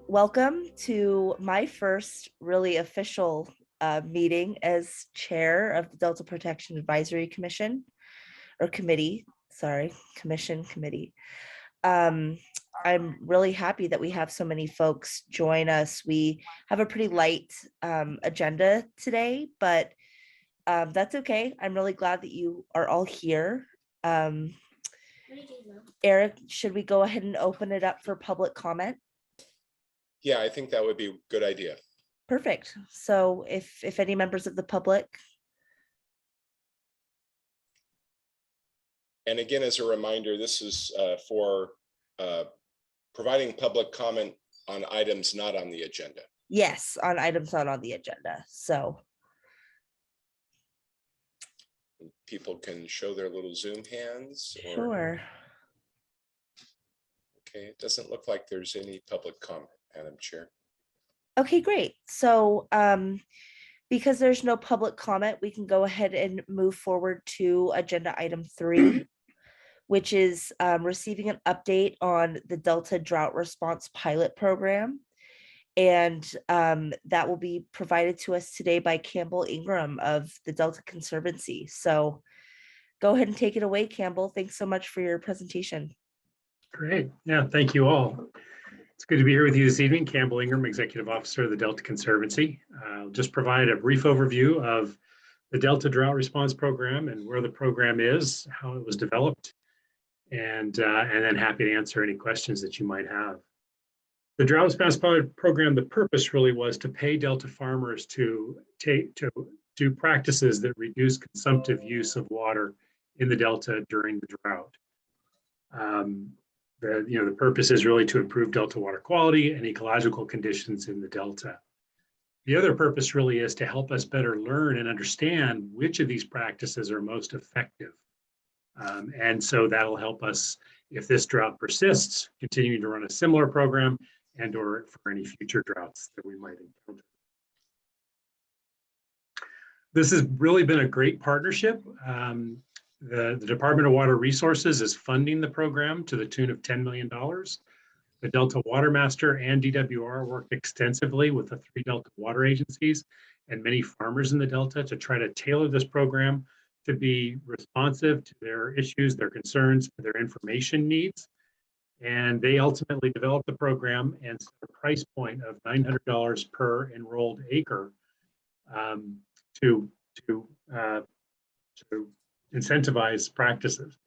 Welcome to my first really official meeting as chair of the Delta Protection Advisory Commission, or committee, sorry, committee. I'm really happy that we have so many folks join us. We have a pretty light agenda today, but that's okay. I'm really glad that you are all here. Eric, should we go ahead and open it up for public comment? Yeah, I think that would be a good idea. Perfect. So if any members of the public. And again, as a reminder, this is for providing public comment on items not on the agenda. Yes, on items not on the agenda. So people can show their little Zoom hands. Or, sure. Okay, it doesn't look like there's any public comment, Madam Chair. Okay, great. So because there's no public comment, we can go ahead and move forward to agenda item 3, which is receiving an update on the Delta Drought Response Pilot Program. And that will be provided to us today by Campbell Ingram of the Delta Conservancy. So go ahead and take it away, Campbell. Thanks so much for your presentation. Great. Yeah, thank you all. It's good to be here with you this evening. Campbell Ingram, Executive Officer of the Delta Conservancy. I'll just provide a brief overview of the Delta Drought Response Program and where the program is, how it was developed, and then happy to answer any questions that you might have. The Drought Response Pilot Program, the purpose really was to pay Delta farmers to do practices that reduce consumptive use of water in the Delta during the drought. The purpose is really to improve Delta water quality and ecological conditions in the Delta. The other purpose really is to help us better learn and understand which of these practices are most effective. And so that'll help us, if this drought persists, continuing to run a similar program and or for any future droughts that we might encounter. This has really been a great partnership. The Department of Water Resources is funding the program to the tune of $10 million. The Delta Watermaster and DWR worked extensively with the 3 Delta water agencies and many farmers in the Delta to try to tailor this program to be responsive to their issues, their concerns, their information needs. And they ultimately developed the program and set a price point of $900 per enrolled acre to incentivize practices.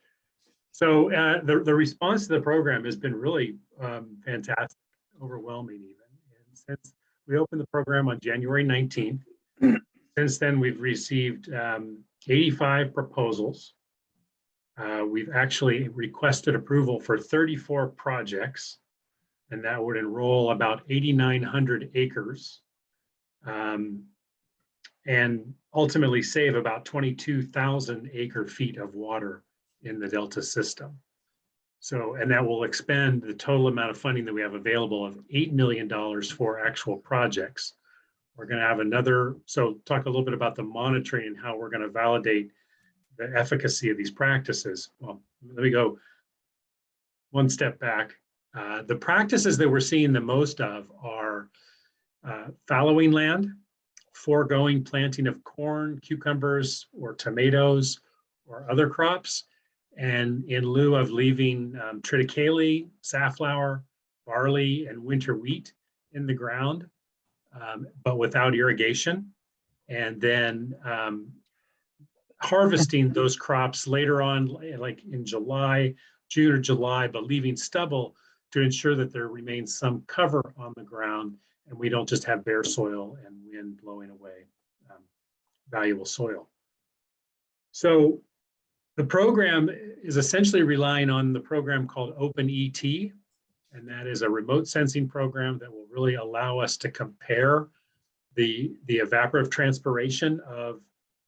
So the response to the program has been really fantastic, overwhelming even. And since we opened the program on January 19th, since then we've received 85 proposals. We've actually requested approval for 34 projects, and that would enroll about 8,900 acres. And ultimately save about 22,000 acre feet of water in the Delta system. So, and that will expend the total amount of funding that we have available of $8 million for actual projects. We're going to have another, so talk a little bit about the monitoring and how we're going to validate the efficacy of these practices. Well, let me go one step back. The practices that we're seeing the most of are fallowing land, foregoing planting of corn, cucumbers, or tomatoes, or other crops, and in lieu of leaving triticale, safflower, barley, and winter wheat in the ground, but without irrigation, and then harvesting those crops later on, like in June or July, but leaving stubble to ensure that there remains some cover on the ground and we don't just have bare soil and wind blowing away valuable soil. So the program is essentially relying on the program called OpenET, and that is a remote sensing program that will really allow us to compare the evaporative transpiration of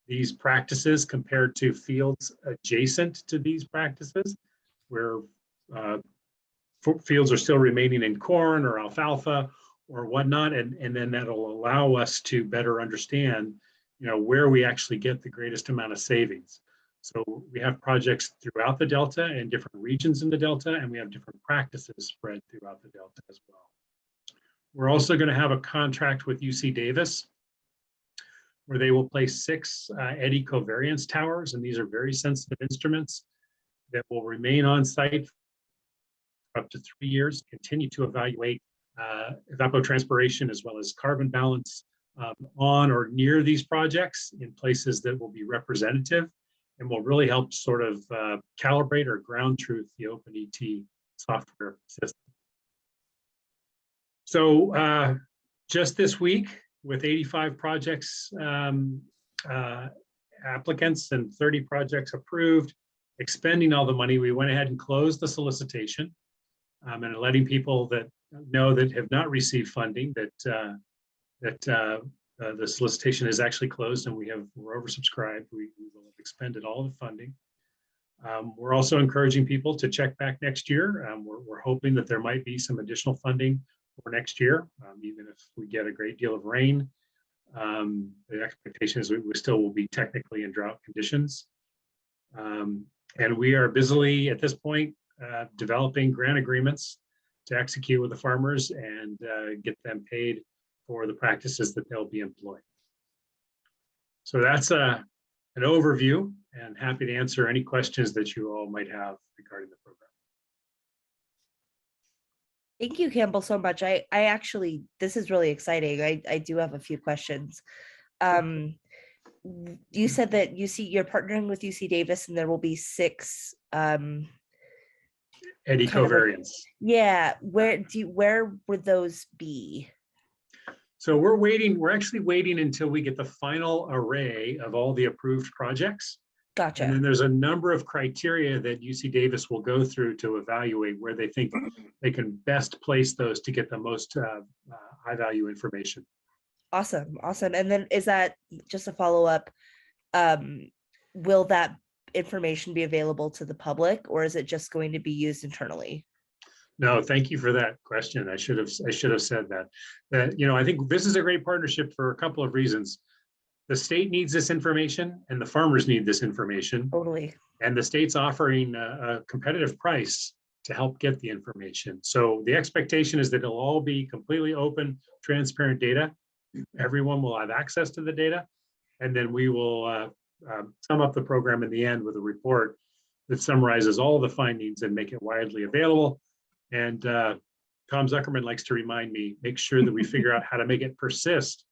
these practices compared to fields adjacent to these practices, where fields are still remaining in corn or alfalfa or whatnot, and then that'll allow us to better understand, where we actually get the greatest amount of savings. So we have projects throughout the Delta and different regions in the Delta, and we have different practices spread throughout the Delta as well. We're also going to have a contract with UC Davis where they will place 6 eddy covariance towers, and these are very sensitive instruments that will remain on site for up to 3 years, continue to evaluate evapotranspiration as well as carbon balance on or near these projects in places that will be representative and will really help sort of calibrate or ground truth the OpenET software system. So just this week, with 85 projects applicants and 30 projects approved, expending all the money, we went ahead and closed the solicitation and letting people that know that have not received funding that the solicitation is actually closed and we're oversubscribed. We will have expended all the funding. We're also encouraging people to check back next year. We're hoping that there might be some additional funding for next year, even if we get a great deal of rain. The expectation is we still will be technically in drought conditions. And we are busily at this point developing grant agreements to execute with the farmers and get them paid for the practices that they'll be employing. So that's an overview, and happy to answer any questions that you all might have regarding the program. Thank you, Campbell, so much. I actually, this is really exciting. I do have a few questions. You said that you're partnering with UC Davis and there will be 6 eddy covariance. Yeah, where would those be? So we're actually waiting until we get the final array of all the approved projects. Gotcha. And then there's a number of criteria that UC Davis will go through to evaluate where they think they can best place those to get the most high value information. Awesome. And then is that, just a follow up, will that information be available to the public, or is it just going to be used internally? No, thank you for that question. I should have said that. I think this is a great partnership for a couple of reasons. The state needs this information and the farmers need this information. Totally. And the state's offering a competitive price to help get the information. So the expectation is that it'll all be completely open, transparent data. Everyone will have access to the data. And then we will sum up the program in the end with a report that summarizes all the findings and make it widely available. And Tom Zuckerman likes to remind me, make sure that we figure out how to make it persist,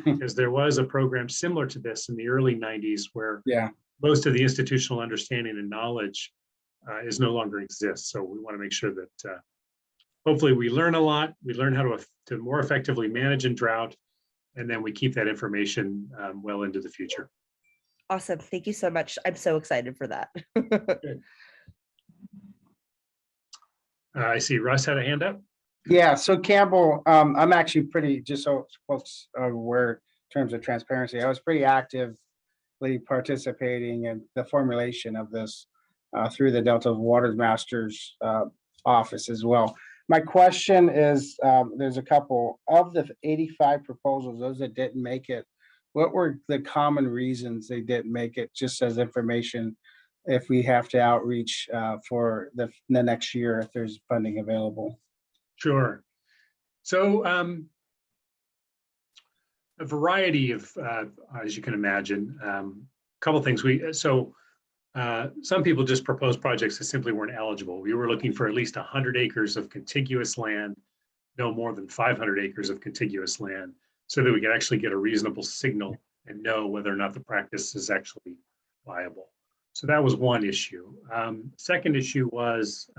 because there was a program similar to this in the early 90s where most of the institutional understanding and knowledge is no longer exists. So we want to make sure that hopefully we learn a lot, we learn how to more effectively manage in drought, and then we keep that information well into the future. Awesome. Thank you so much. I'm so excited for that. I see Russ had a hand up. Yeah, so Campbell, I'm actually pretty, just so folks are aware in terms of transparency, I was pretty actively participating in the formulation of this through the Delta Waters Masters office as well. My question is, there's a couple of the 85 proposals, those that didn't make it, what were the common reasons they didn't make it, just as information if we have to outreach for the next year if there's funding available? Sure. So a variety of, as you can imagine, a couple of things. Some people just proposed projects that simply weren't eligible. We were looking for at least 100 acres of contiguous land, no more than 500 acres of contiguous land, so that we could actually get a reasonable signal and know whether or not the practice is actually viable. So that was one issue. Second issue was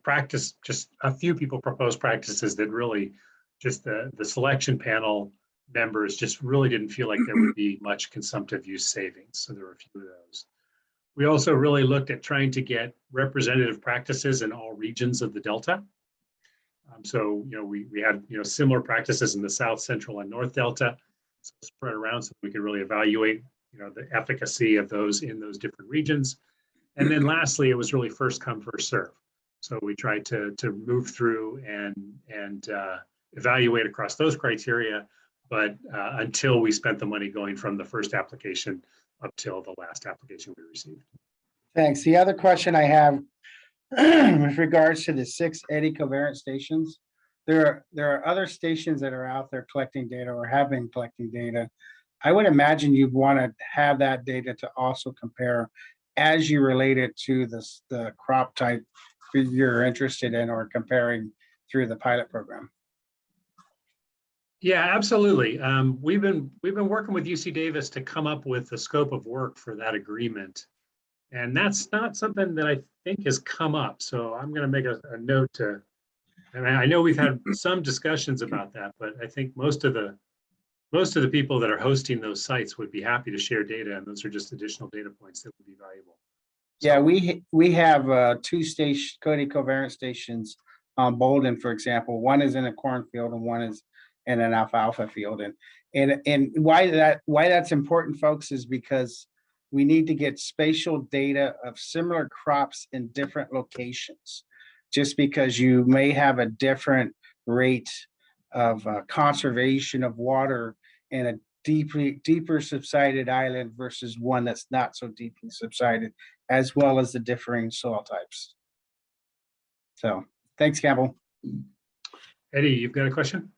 practice. Just a few people proposed practices that really just the selection panel members just really didn't feel like there would be much consumptive use savings. So there were a few of those. We also really looked at trying to get representative practices in all regions of the Delta. We had similar practices in the South, Central, and North Delta, so spread around so we could really evaluate the efficacy of those in those different regions. And then lastly, it was really first come, first serve. So we tried to move through and evaluate across those criteria but until we spent the money going from the first application up till the last application we received. Thanks. The other question I have with regards to the 6 eddy covariant stations, there are other stations that are out there collecting data or have been collecting data. I would imagine you'd want to have that data to also compare as you relate it to the crop type you're interested in or comparing through the pilot program. Yeah, absolutely. We've been working with UC Davis to come up with the scope of work for that agreement. And that's not something that I think has come up. So I'm going to make a note to, and I know we've had some discussions about that, but I think most of the people that are hosting those sites would be happy to share data, and those are just additional data points that would be valuable. So, Yeah, we have 2 covariant stations on Bolden, for example. One is in a cornfield and one is in an alfalfa field. And why that's important, folks, is because we need to get spatial data of similar crops in different locations. Just because you may have a different rate of conservation of water in a deeper subsided island versus one that's not so deeply subsided, as well as the differing soil types. So thanks, Campbell. Eddie, you've got a question?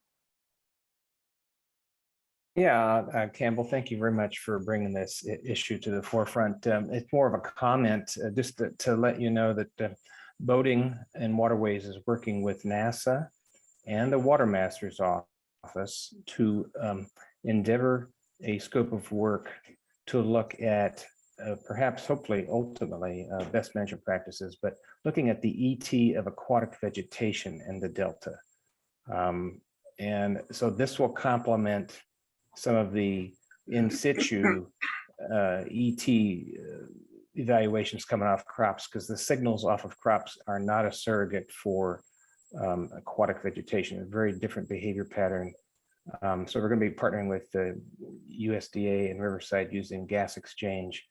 Yeah, Campbell, thank you very much for bringing this issue to the forefront. It's more of a comment, just to let you know that Boating and Waterways is working with NASA and the Water Master's Office to endeavor a scope of work to look at perhaps, hopefully, ultimately, best management practices, but looking at the ET of aquatic vegetation in the Delta. And so this will complement some of the in situ ET evaluations coming off crops, because the signals off of crops are not a surrogate for aquatic vegetation, a very different behavior pattern. So we're going to be partnering with the USDA and Riverside using gas exchange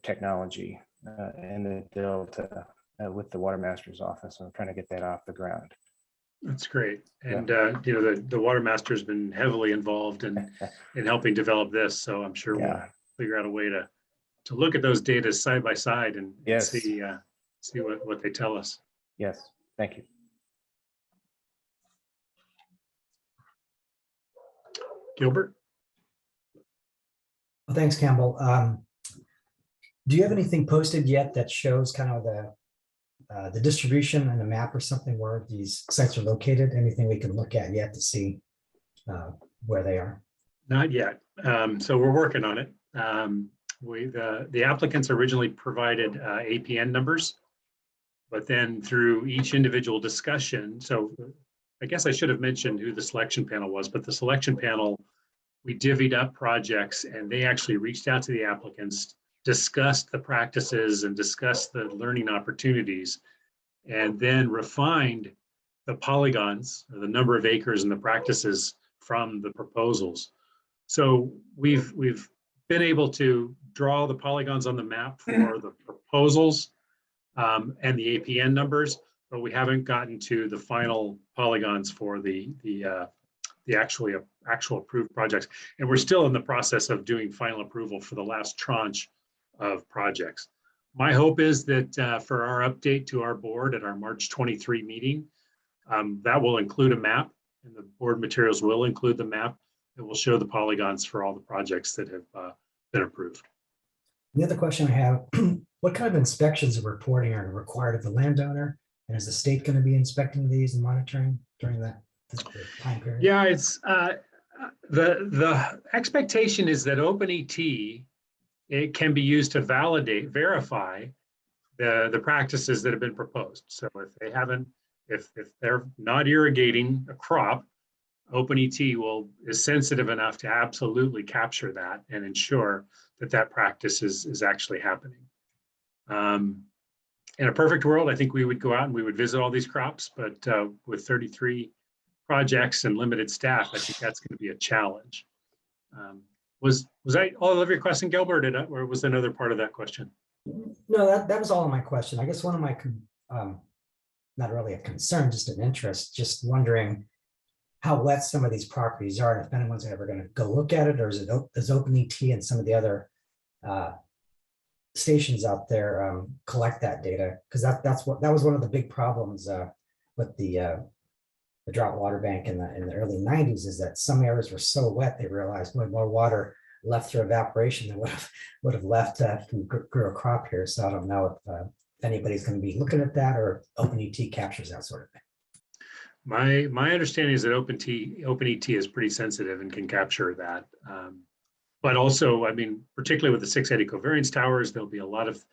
technology in the Delta with the Water Master's Office. I'm trying to get that off the ground. That's great. And you know, the Water Master has been heavily involved in helping develop this. So I'm sure we'll figure out a way to look at those data side by side and see what they tell us. Yes, thank you. Gilbert? Well, thanks, Campbell. Do you have anything posted yet that shows kind of the distribution and a map or something where these sites are located? Anything we can look at yet to see where they are? Not yet. So we're working on it. The applicants originally provided APN numbers, but then through each individual discussion, so I guess I should have mentioned who the selection panel was, but the selection panel, we divvied up projects and they actually reached out to the applicants, discussed the practices and discussed the learning opportunities, and then refined the polygons, or the number of acres and the practices from the proposals. So we've been able to draw the polygons on the map for the proposals and the APN numbers, but we haven't gotten to the final polygons for the actual approved projects. And we're still in the process of doing final approval for the last tranche of projects. My hope is that for our update to our board at our March 23 meeting, that will include a map, and the board materials will include the map that will show the polygons for all the projects that have been approved. The other question I have, what kind of inspections and reporting are required of the landowner? And is the state going to be inspecting these and monitoring during that time period? Yeah, it's the expectation is that OpenET, it can be used to verify the practices that have been proposed. So if they're not irrigating a crop, OpenET is sensitive enough to absolutely capture that and ensure that practice is actually happening. In a perfect world, I think we would go out and we would visit all these crops, but with 33 projects and limited staff, I think that's going to be a challenge. Was that all of your question, Gilbert, or was there another part of that question? No, that was all of my question. I guess one of my, not really a concern, just an interest, just wondering, how wet some of these properties are, and if anyone's ever going to go look at it, or does OpenET and some of the other stations out there collect that data? Because that was one of the big problems with the drought water bank in the early 90s, is that some areas were so wet they realized more water left through evaporation than would have left if we grew a crop here. So I don't know if anybody's going to be looking at that, or OpenET captures that sort of thing. My understanding is that OpenET is pretty sensitive and can capture that. But also, I mean, particularly with the 6 eddy covariance towers, there'll be a lot of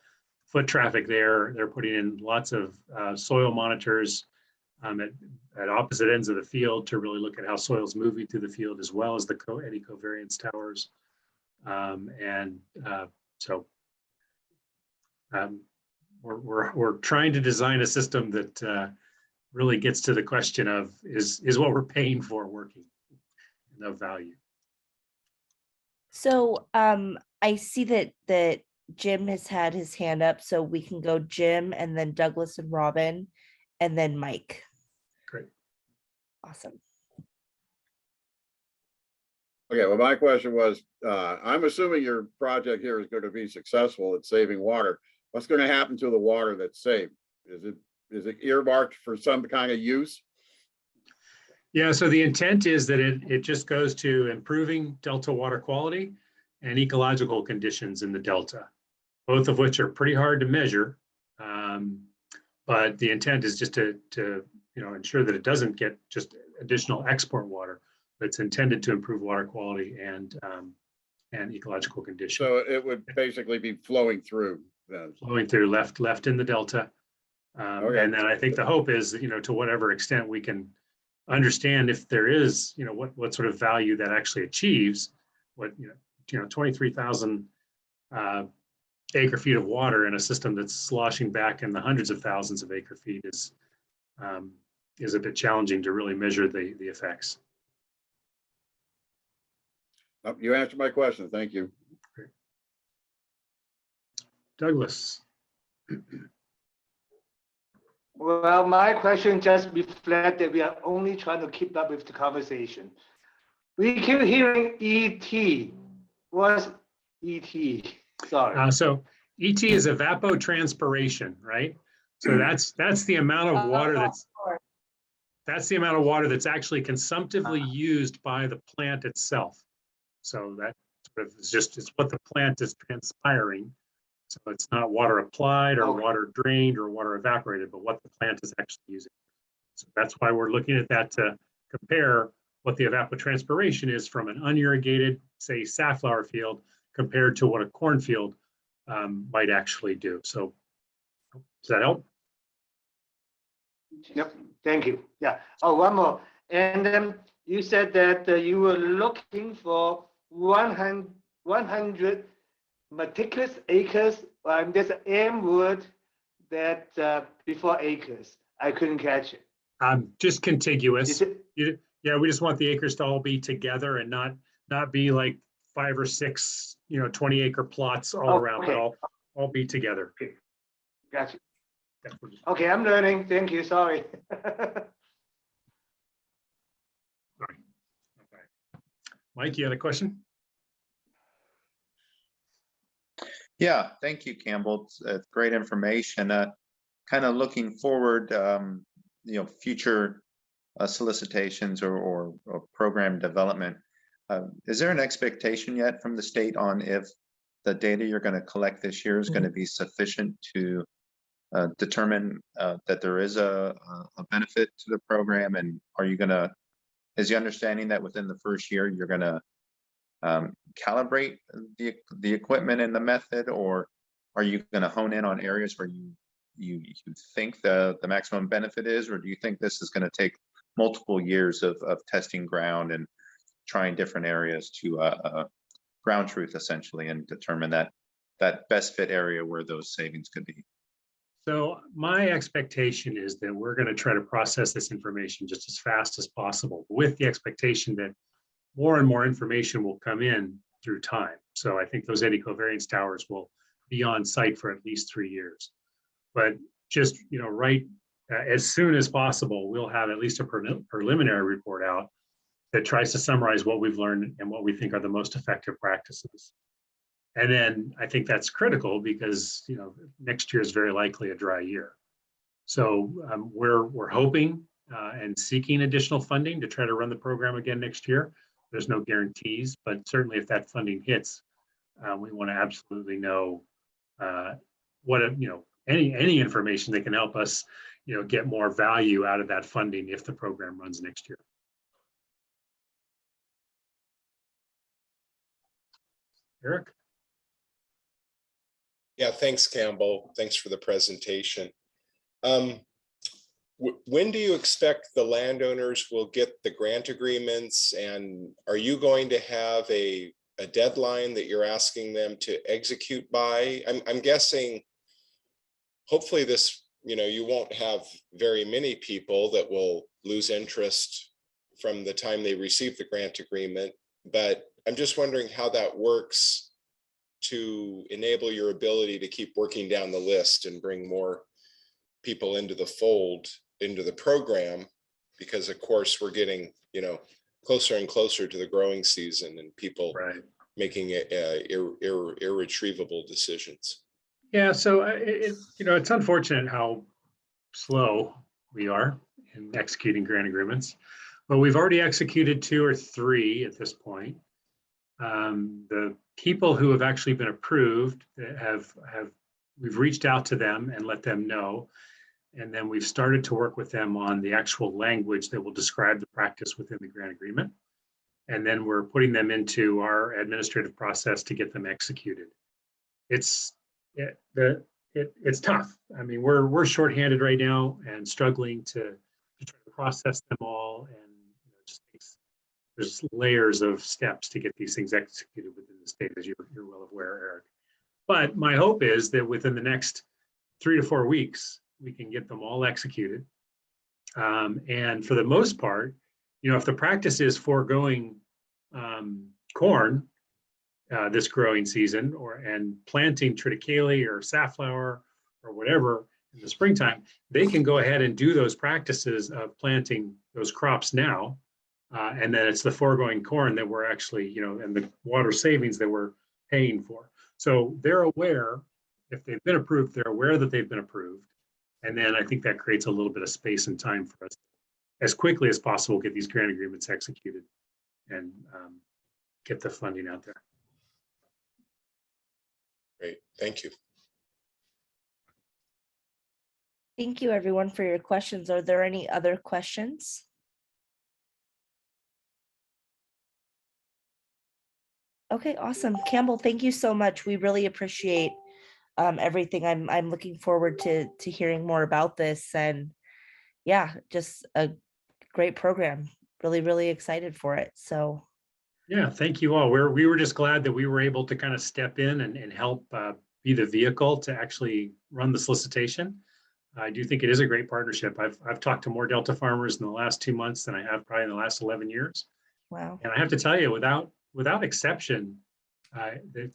foot traffic there. They're putting in lots of soil monitors at opposite ends of the field to really look at how soil's moving through the field, as well as the eddy covariance towers. We're trying to design a system that really gets to the question of is what we're paying for working, and of value. So I see that Jim has had his hand up, so we can go Jim and then Douglas and Robin and then Mike. Great. Awesome. Okay, well, my question was, I'm assuming your project here is going to be successful at saving water. What's going to happen to the water that's saved? Is it earmarked for some kind of use? Yeah, so the intent is that it just goes to improving Delta water quality and ecological conditions in the Delta, both of which are pretty hard to measure. But the intent is just to ensure that it doesn't get just additional export water, but it's intended to improve water quality and ecological conditions. So it would basically be flowing through then. Flowing through left in the Delta. Okay. And then I think the hope is, to whatever extent we can understand if there is, what sort of value that actually achieves, 23,000 acre feet of water in a system that's sloshing back in the hundreds of thousands of acre feet is a bit challenging to really measure the effects. You answered my question. Thank you. Great. Douglas. Well, my question just reflects that we are only trying to keep up with the conversation. We keep hearing ET. What's ET? Sorry. So ET is evapotranspiration, right? So that's the amount of water that's the amount of water that's actually consumptively used by the plant itself. So that sort of it's what the plant is transpiring. So it's not water applied or water drained or water evaporated, but what the plant is actually using. So that's why we're looking at that to compare what the evapotranspiration is from an unirrigated, say, safflower field compared to what a cornfield might actually do. So does that help? Yep, thank you. Yeah. Oh, one more. And then you said that you were looking for 100 meticulous acres. There's an M word that before acres. I couldn't catch it. Just contiguous. Yeah, we just want the acres to all be together and not be like 5 or 6, 20 acre plots all around, but all be together. Okay. Gotcha. Okay, I'm learning. Thank you. Sorry. Mike, you had a question? Yeah, thank you, Campbell. It's great information. Kind of looking forward, future solicitations or program development. Is there an expectation yet from the state on if the data you're going to collect this year is going to be sufficient to determine that there is a benefit to the program? And is the understanding that within the first year you're going to calibrate the equipment and the method, or are you going to hone in on areas where you think the maximum benefit is, or do you think this is going to take multiple years of testing ground and trying different areas to ground truth essentially and determine that best fit area where those savings could be? So my expectation is that we're going to try to process this information just as fast as possible, with the expectation that more and more information will come in through time. So I think those eddy covariance towers will be on site for at least 3 years. But just, right as soon as possible, we'll have at least a preliminary report out that tries to summarize what we've learned and what we think are the most effective practices. And then I think that's critical because, you know, next year is very likely a dry year. So we're hoping and seeking additional funding to try to run the program again next year. There's no guarantees, but certainly if that funding hits, we want to absolutely know what, you know, any information that can help us, you know, get more value out of that funding if the program runs next year. Eric? Yeah, thanks, Campbell. Thanks for the presentation. When do you expect the landowners will get the grant agreements, and are you going to have a deadline that you're asking them to execute by? I'm guessing hopefully this, you know, you won't have very many people that will lose interest from the time they receive the grant agreement, but I'm just wondering how that works to enable your ability to keep working down the list and bring more people into the fold, into the program, because of course we're getting, you know, closer and closer to the growing season and people making irretrievable decisions. Yeah, so you know, it's unfortunate how slow we are in executing grant agreements, but we've already executed 2 or 3 at this point. The people who have actually been approved we've reached out to them and let them know, and then we've started to work with them on the actual language that will describe the practice within the grant agreement, and then we're putting them into our administrative process to get them executed. It's tough. I mean, we're shorthanded right now and struggling to try to process them all, and you know, just there's layers of steps to get these things executed within the state, as you're well aware, Eric. But my hope is that within the next 3 to 4 weeks, we can get them all executed. And for the most part, you know, if the practice is foregoing corn this growing season, and planting triticale or safflower or whatever in the springtime, they can go ahead and do those practices of planting those crops now. And then it's the foregoing corn that we're actually, you know, and the water savings that we're paying for. So they're aware, if they've been approved, they're aware that they've been approved. And then I think that creates a little bit of space and time for us as quickly as possible get these grant agreements executed and get the funding out there. Great, thank you. Thank you, everyone, for your questions. Are there any other questions? Okay, awesome. Campbell, thank you so much. We really appreciate everything. I'm looking forward to hearing more about this, and yeah, just a great program. Really, really excited for it. So yeah, thank you all. We were just glad that we were able to kind of step in and help be the vehicle to actually run the solicitation. I do think it is a great partnership. I've talked to more Delta farmers in the last 2 months than I have probably in the last 11 years. wow. And I have to tell you, without exception,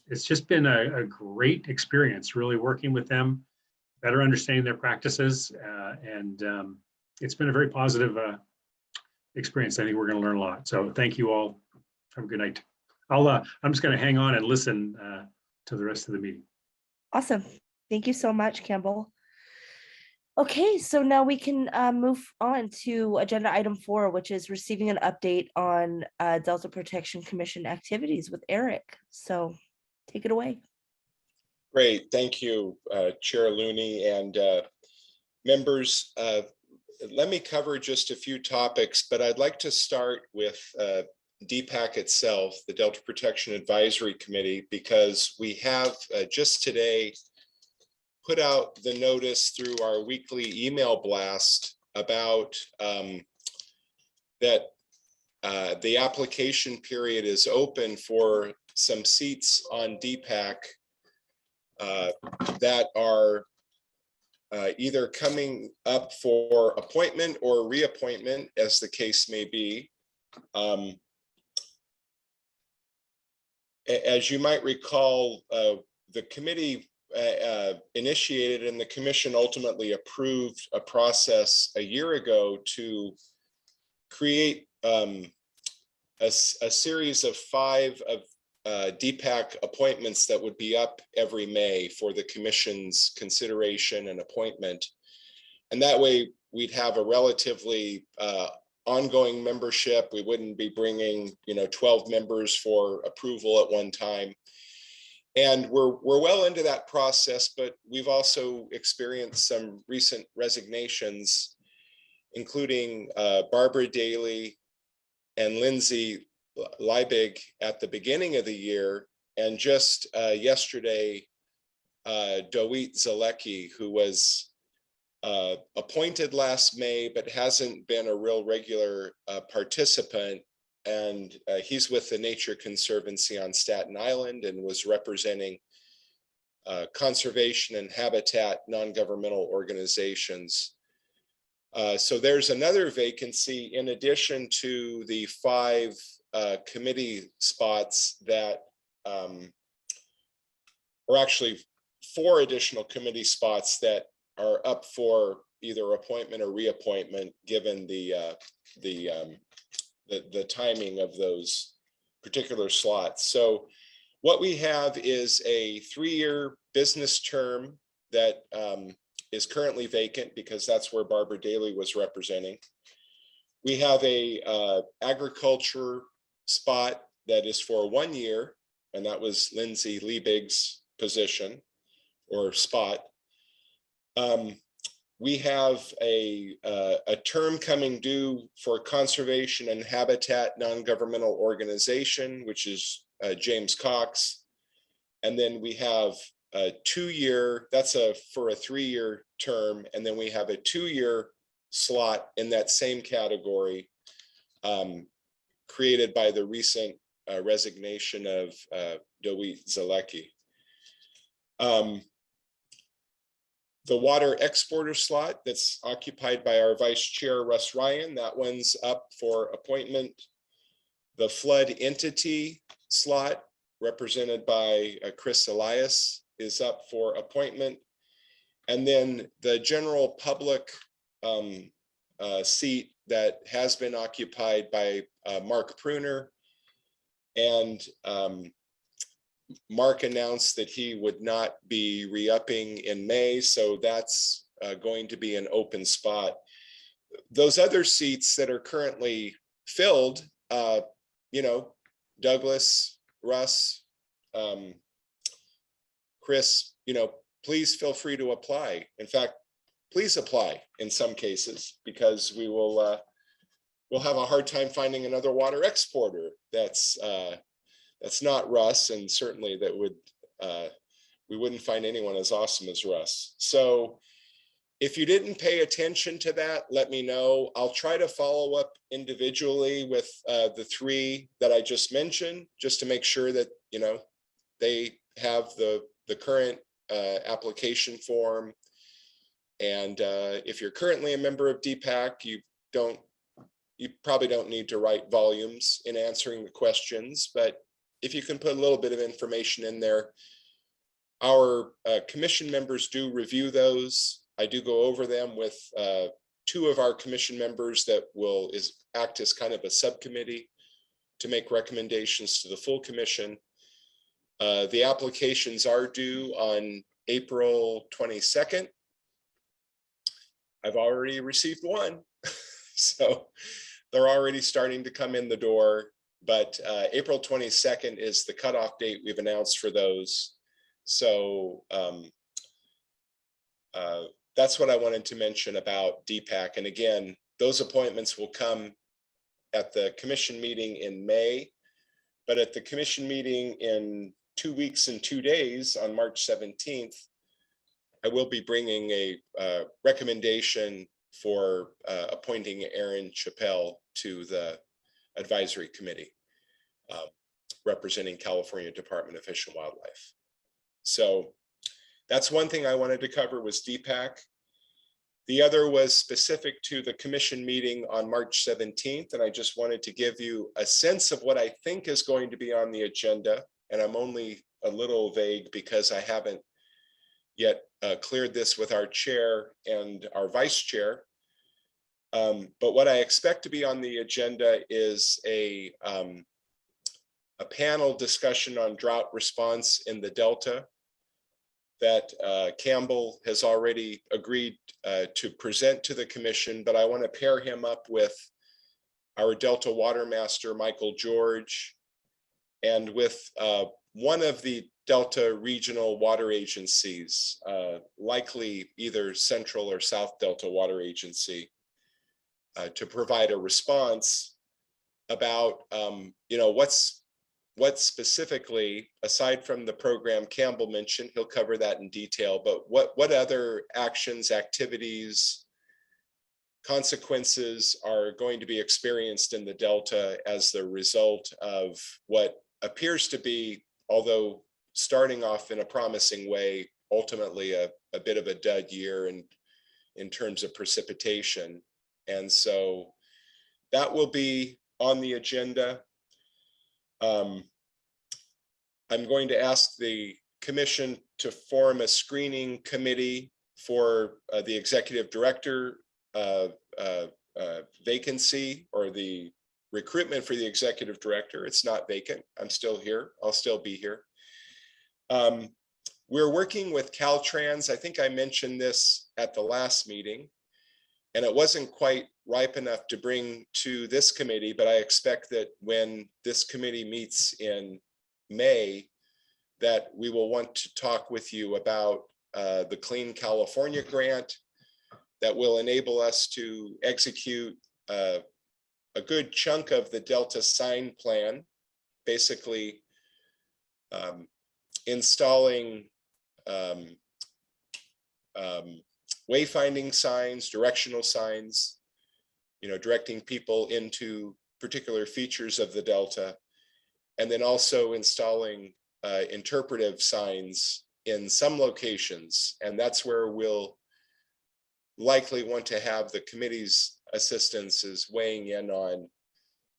it's just been a great experience really working with them, better understanding their practices, and it's been a very positive experience. I think we're going to learn a lot. So thank you all. Have a good night. I'm just going to hang on and listen to the rest of the meeting. Awesome. Thank you so much, Campbell. Okay, so now we can move on to agenda item 4, which is receiving an update on Delta Protection Commission activities with Eric. So take it away. Great, thank you, Chair Looney and members. Let me cover just a few topics, but I'd like to start with DPAC itself, the Delta Protection Advisory Committee, because we have just today put out the notice through our weekly email blast about that the application period is open for some seats on DPAC that are either coming up for appointment or reappointment, as the case may be. As you might recall, the committee initiated and the commission ultimately approved a process a year ago to create a series of 5 of DPAC appointments that would be up every May for the commission's consideration and appointment. And that way we'd have a relatively ongoing membership. We wouldn't be bringing, 12 members for approval at one time. And we're well into that process, but we've also experienced some recent resignations, including Barbara Daly and Lindsay Liebig at the beginning of the year. And just yesterday, Doit Zalecki, who was appointed last May, but hasn't been a real regular participant. And he's with the Nature Conservancy on Staten Island and was representing conservation and habitat non-governmental organizations. So there's another vacancy in addition to the 5 committee spots that, or actually 4 additional committee spots that are up for either appointment or reappointment, given the timing of those particular slots. So what we have is a 3-year business term that is currently vacant because that's where Barbara Daly was representing. We have a agriculture spot that is for 1 year, and that was Lindsay Liebig's position or spot. We have a term coming due for conservation and habitat non-governmental organization, which is James Cox. And then we have a 2-year, that's for a 3-year term. And then we have a 2-year slot in that same category, created by the recent resignation of Doit Zalecki. The water exporter slot that's occupied by our vice chair, Russ Ryan, that one's up for appointment. The flood entity slot represented by Chris Elias is up for appointment. And then the general public seat that has been occupied by Mark Pruner, and Mark announced that he would not be re-upping in May, so that's going to be an open spot. Those other seats that are currently filled, Douglas, Russ, Chris, please feel free to apply. In fact, please apply in some cases, because we will we'll have a hard time finding another water exporter that's not Russ, and certainly that would we wouldn't find anyone as awesome as Russ. So if you didn't pay attention to that, let me know. I'll try to follow up individually with the 3 that I just mentioned, just to make sure that they have the current application form. And if you're currently a member of DPAC, you probably don't need to write volumes in answering the questions, but if you can put a little bit of information in there. Our commission members do review those. I do go over them with 2 of our commission members that will act as kind of a subcommittee to make recommendations to the full commission. The applications are due on April 22nd. I've already received one, so they're already starting to come in the door. But April 22nd is the cutoff date we've announced for those. So that's what I wanted to mention about DPAC. And again, those appointments will come at the commission meeting in May, but at the commission meeting in 2 weeks and 2 days on March 17th, I will be bringing a recommendation for appointing Aaron Chappelle to the advisory committee representing California Department of Fish and Wildlife. So that's one thing I wanted to cover was DPAC. The other was specific to the commission meeting on March 17th. And I just wanted to give you a sense of what I think is going to be on the agenda. And I'm only a little vague because I haven't yet cleared this with our chair and our vice chair. But what I expect to be on the agenda is a panel discussion on drought response in the Delta that Campbell has already agreed to present to the commission, but I want to pair him up with our Delta Water Master, Michael George, and with one of the Delta regional water agencies, likely either Central or South Delta Water Agency, to provide a response about, what specifically, aside from the program Campbell mentioned, he'll cover that in detail, but what other actions, activities, consequences are going to be experienced in the Delta as the result of what appears to be, although starting off in a promising way, ultimately a bit of a dud year in terms of precipitation. And so that will be on the agenda. I'm going to ask the commission to form a screening committee for the executive director vacancy, or the recruitment for the executive director. It's not vacant. I'm still here. I'll still be here. We're working with Caltrans. I think I mentioned this at the last meeting, and it wasn't quite ripe enough to bring to this committee, but I expect that when this committee meets in May, that we will want to talk with you about the Clean California grant that will enable us to execute a good chunk of the Delta sign plan, basically installing wayfinding signs, directional signs, directing people into particular features of the Delta, and then also installing interpretive signs in some locations. And that's where we'll likely want to have the committee's assistance, is weighing in on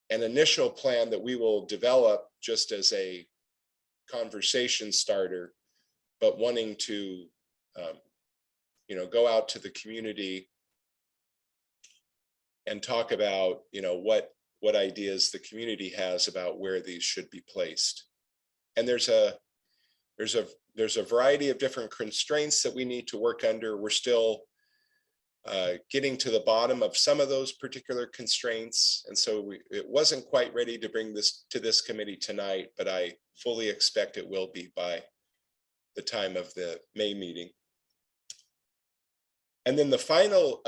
an initial plan that we will develop just as a conversation starter, but wanting to go out to the community and talk about what ideas the community has about where these should be placed. And there's a variety of different constraints that we need to work under. We're still getting to the bottom of some of those particular constraints, and so it wasn't quite ready to bring this to this committee tonight, but I fully expect it will be by the time of the May meeting. And then the final,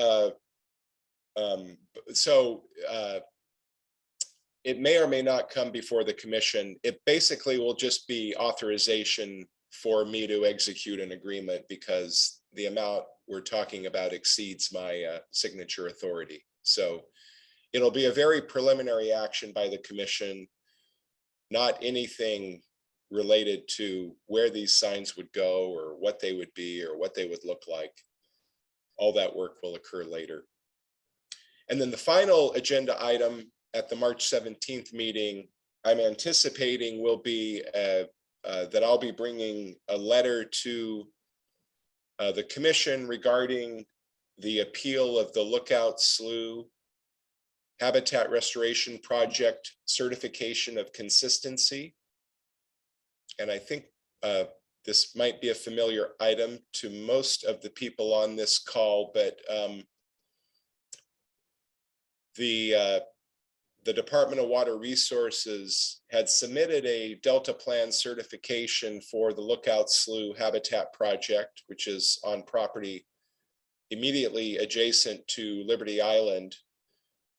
it may or may not come before the commission. It basically will just be authorization for me to execute an agreement, because the amount we're talking about exceeds my signature authority. So it'll be a very preliminary action by the commission, not anything related to where these signs would go or what they would be or what they would look like. All that work will occur later. And then the final agenda item at the March 17th meeting, I'm anticipating will be that I'll be bringing a letter to the commission regarding the appeal of the Lookout Slough Habitat Restoration Project certification of consistency. And I think this might be a familiar item to most of the people on this call, but the Department of Water Resources had submitted a Delta Plan certification for the Lookout Slough Habitat Project, which is on property immediately adjacent to Liberty Island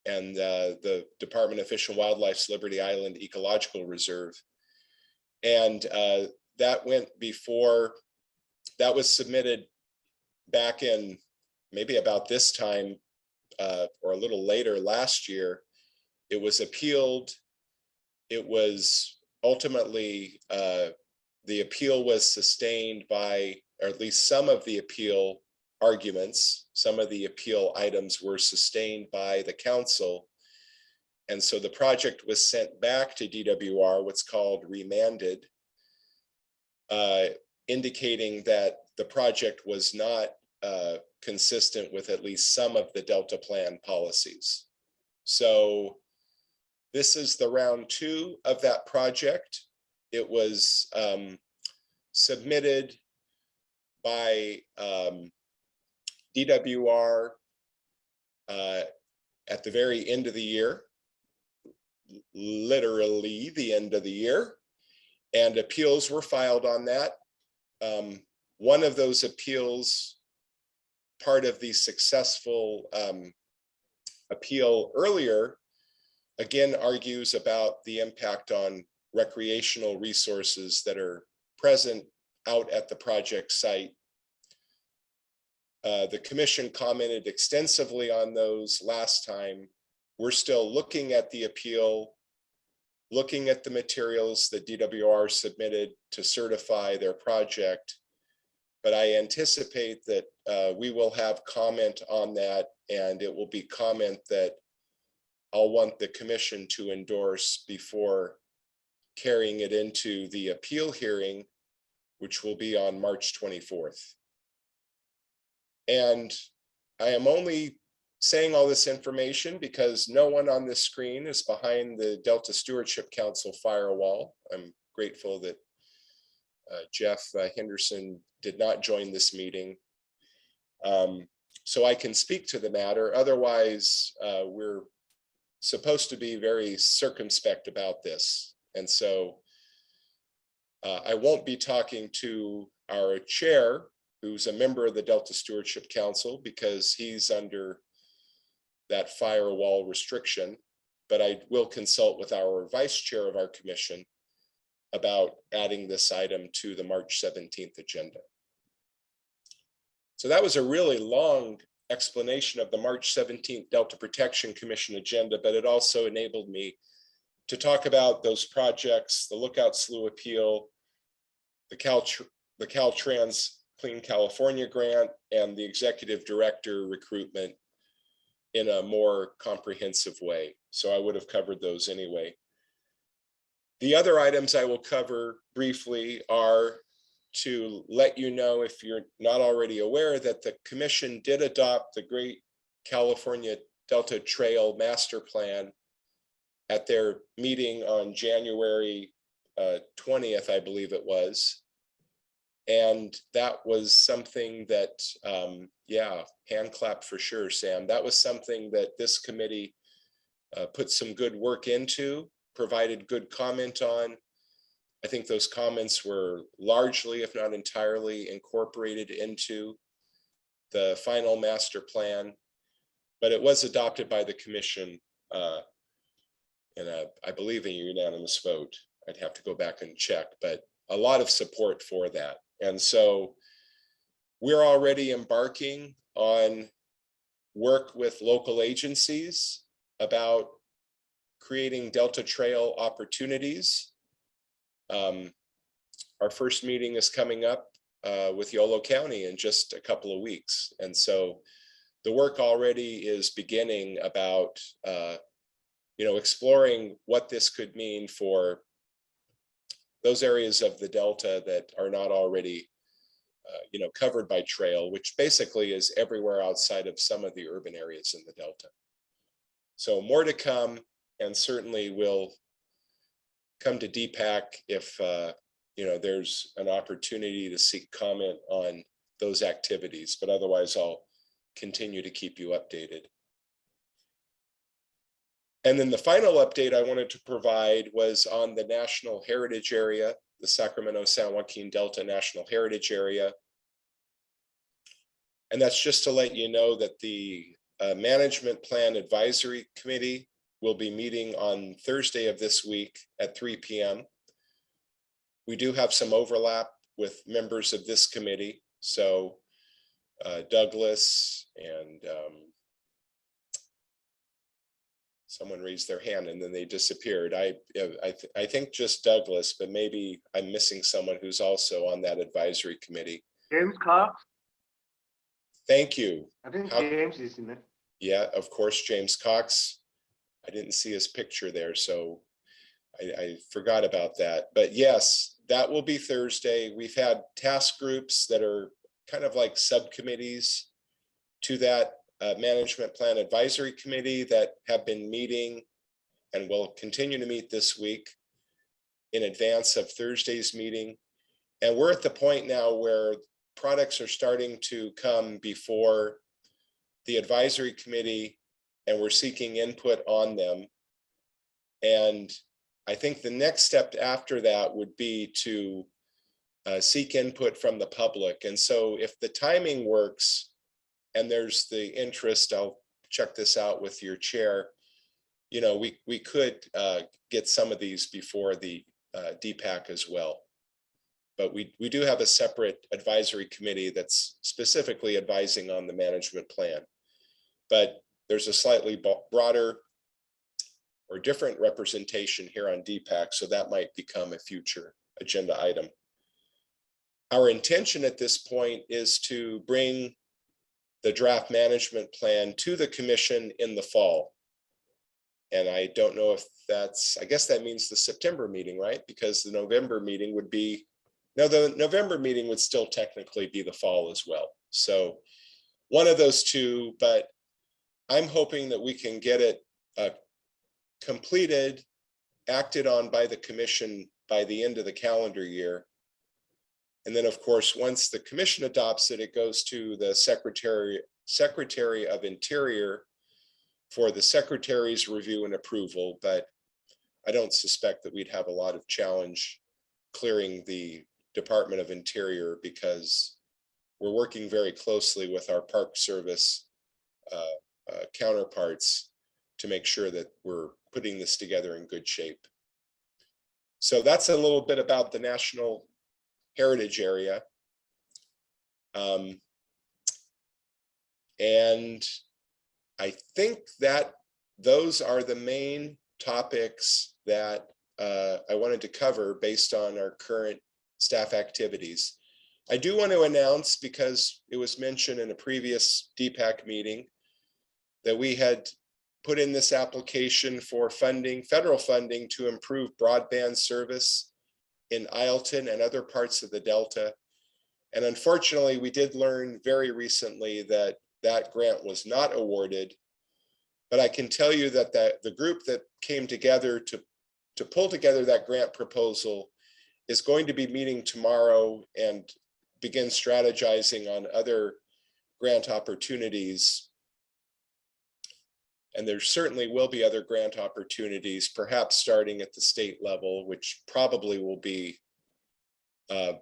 and the Department of Fish and Wildlife's Liberty Island Ecological Reserve. And that went before, that was submitted back in maybe about this time or a little later last year. It was appealed. It was ultimately, the appeal was sustained by, or at least some of the appeal arguments, some of the appeal items were sustained by the council. And so the project was sent back to DWR, what's called remanded, indicating that the project was not consistent with at least some of the Delta Plan policies. So this is the round 2 of that project. It was submitted by DWR at the very end of the year, literally the end of the year, and appeals were filed on that. One of those appeals, part of the successful appeal earlier, again argues about the impact on recreational resources that are present out at the project site. The commission commented extensively on those last time. We're still looking at the appeal, looking at the materials that DWR submitted to certify their project. But I anticipate that we will have comment on that, and it will be comment that I'll want the commission to endorse before carrying it into the appeal hearing, which will be on March 24th. And I am only saying all this information because no one on this screen is behind the Delta Stewardship Council firewall. I'm grateful that Jeff Henderson did not join this meeting. So I can speak to the matter. Otherwise, we're supposed to be very circumspect about this. And so I won't be talking to our chair, who's a member of the Delta Stewardship Council, because he's under that firewall restriction, but I will consult with our vice chair of our commission about adding this item to the March 17th agenda. So that was a really long explanation of the March 17th Delta Protection Commission agenda, but it also enabled me to talk about those projects, the Lookout Slough appeal, the Caltrans Clean California grant, and the executive director recruitment in a more comprehensive way. So I would have covered those anyway. The other items I will cover briefly are to let you know, if you're not already aware, that the commission did adopt the Great California Delta Trail Master Plan at their meeting on January 20th, I believe it was. And that was something that, yeah, hand clap for sure, Sam. That was something that this committee put some good work into, provided good comment on. I think those comments were largely, if not entirely, incorporated into the final master plan, but it was adopted by the commission in I believe, a unanimous vote. I'd have to go back and check, but a lot of support for that. And so we're already embarking on work with local agencies about creating Delta Trail opportunities. Our first meeting is coming up with Yolo County in just a couple of weeks. And so the work already is beginning about, exploring what this could mean for those areas of the Delta that are not already, covered by trail, which basically is everywhere outside of some of the urban areas in the Delta. So more to come, and certainly we'll come to DPAC if, there's an opportunity to seek comment on those activities, but otherwise I'll continue to keep you updated. And then the final update I wanted to provide was on the National Heritage Area, the Sacramento San Joaquin Delta National Heritage Area. And that's just to let you know that the Management Plan Advisory Committee will be meeting on Thursday of this week at 3 p.m. We do have some overlap with members of this committee. So Douglas and someone raised their hand and then they disappeared. I think just Douglas, but maybe I'm missing someone who's also on that advisory committee. James Cox. Thank you. I think James is in it. Yeah, of course, James Cox. I didn't see his picture there, so I forgot about that. But yes, that will be Thursday. We've had task groups that are kind of like subcommittees to that management plan advisory committee that have been meeting and will continue to meet this week in advance of Thursday's meeting. And we're at the point now where products are starting to come before the advisory committee, and we're seeking input on them. And I think the next step after that would be to seek input from the public. And so if the timing works and there's the interest, I'll check this out with your chair, you know, we could get some of these before the DPAC as well. But we do have a separate advisory committee that's specifically advising on the management plan. But there's a slightly broader or different representation here on DPAC, so that might become a future agenda item. Our intention at this point is to bring the draft management plan to the commission in the fall. And I don't know if that's, I guess that means the September meeting, right? Because the November meeting would be, no, the November meeting would still technically be the fall as well. So one of those two, but I'm hoping that we can get it completed, acted on by the commission by the end of the calendar year. And then, of course, once the commission adopts it, it goes to the Secretary of Interior for the Secretary's review and approval. But I don't suspect that we'd have a lot of challenge clearing the Department of Interior, because we're working very closely with our Park Service counterparts to make sure that we're putting this together in good shape. So that's a little bit about the National Heritage Area. And I think that those are the main topics that I wanted to cover based on our current staff activities. I do want to announce, because it was mentioned in a previous DPAC meeting, that we had put in this application for funding, federal funding, to improve broadband service in Ileton and other parts of the Delta. And unfortunately, we did learn very recently that that grant was not awarded. But I can tell you that the group that came together to pull together that grant proposal is going to be meeting tomorrow and begin strategizing on other grant opportunities. And there certainly will be other grant opportunities, perhaps starting at the state level, which probably will be a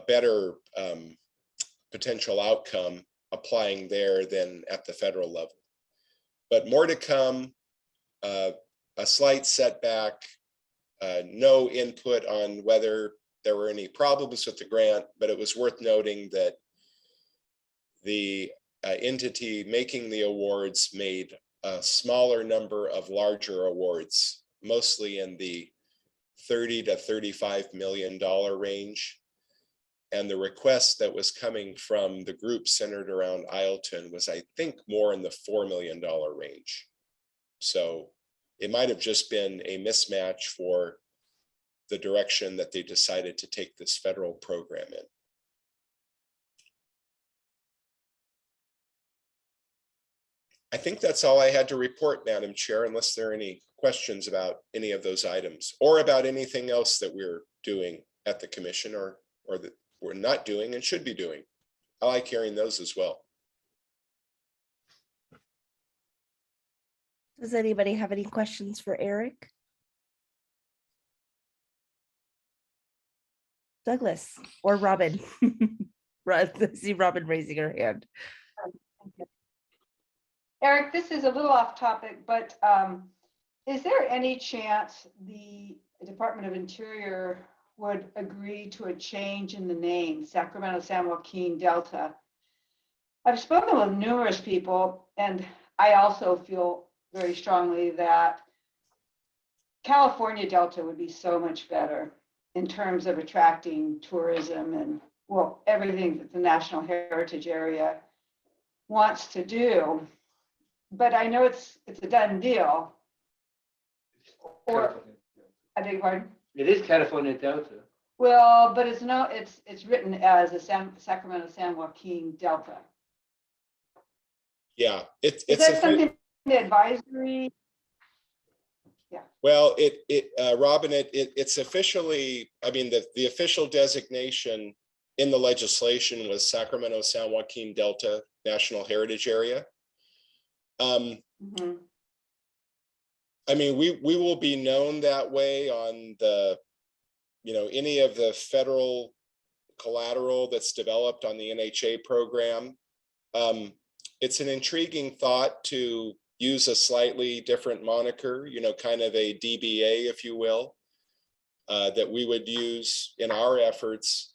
better potential outcome applying there than at the federal level. But more to come, a slight setback, no input on whether there were any problems with the grant, but it was worth noting that the entity making the awards made a smaller number of larger awards, mostly in the $30 to $35 million range. And the request that was coming from the group centered around Ileton was, I think, more in the $4 million range. So it might have just been a mismatch for the direction that they decided to take this federal program in. I think that's all I had to report, Madam Chair, unless there are any questions about any of those items or about anything else that we're doing at the commission or that we're not doing and should be doing. I like hearing those as well. Does anybody have any questions for Eric? Douglas or Robin? I see Robin raising her hand. Eric, this is a little off topic, but is there any chance the Department of Interior would agree to a change in the name, Sacramento, San Joaquin, Delta? I've spoken with numerous people, and I also feel very strongly that California Delta would be so much better in terms of attracting tourism and, well, everything that the National Heritage Area wants to do. But I know it's a done deal. Or, I beg your pardon? It is California Delta. Well, but it's no, it's written as a Sacramento San Joaquin Delta. Yeah, Is it's that something the advisory? well, Robin, it's officially, I mean, the official designation in the legislation was Sacramento San Joaquin Delta National Heritage Area. Mhm. I mean, we will be known that way on the, any of the federal collateral that's developed on the NHA program. It's an intriguing thought to use a slightly different moniker, kind of a DBA, if you will, that we would use in our efforts.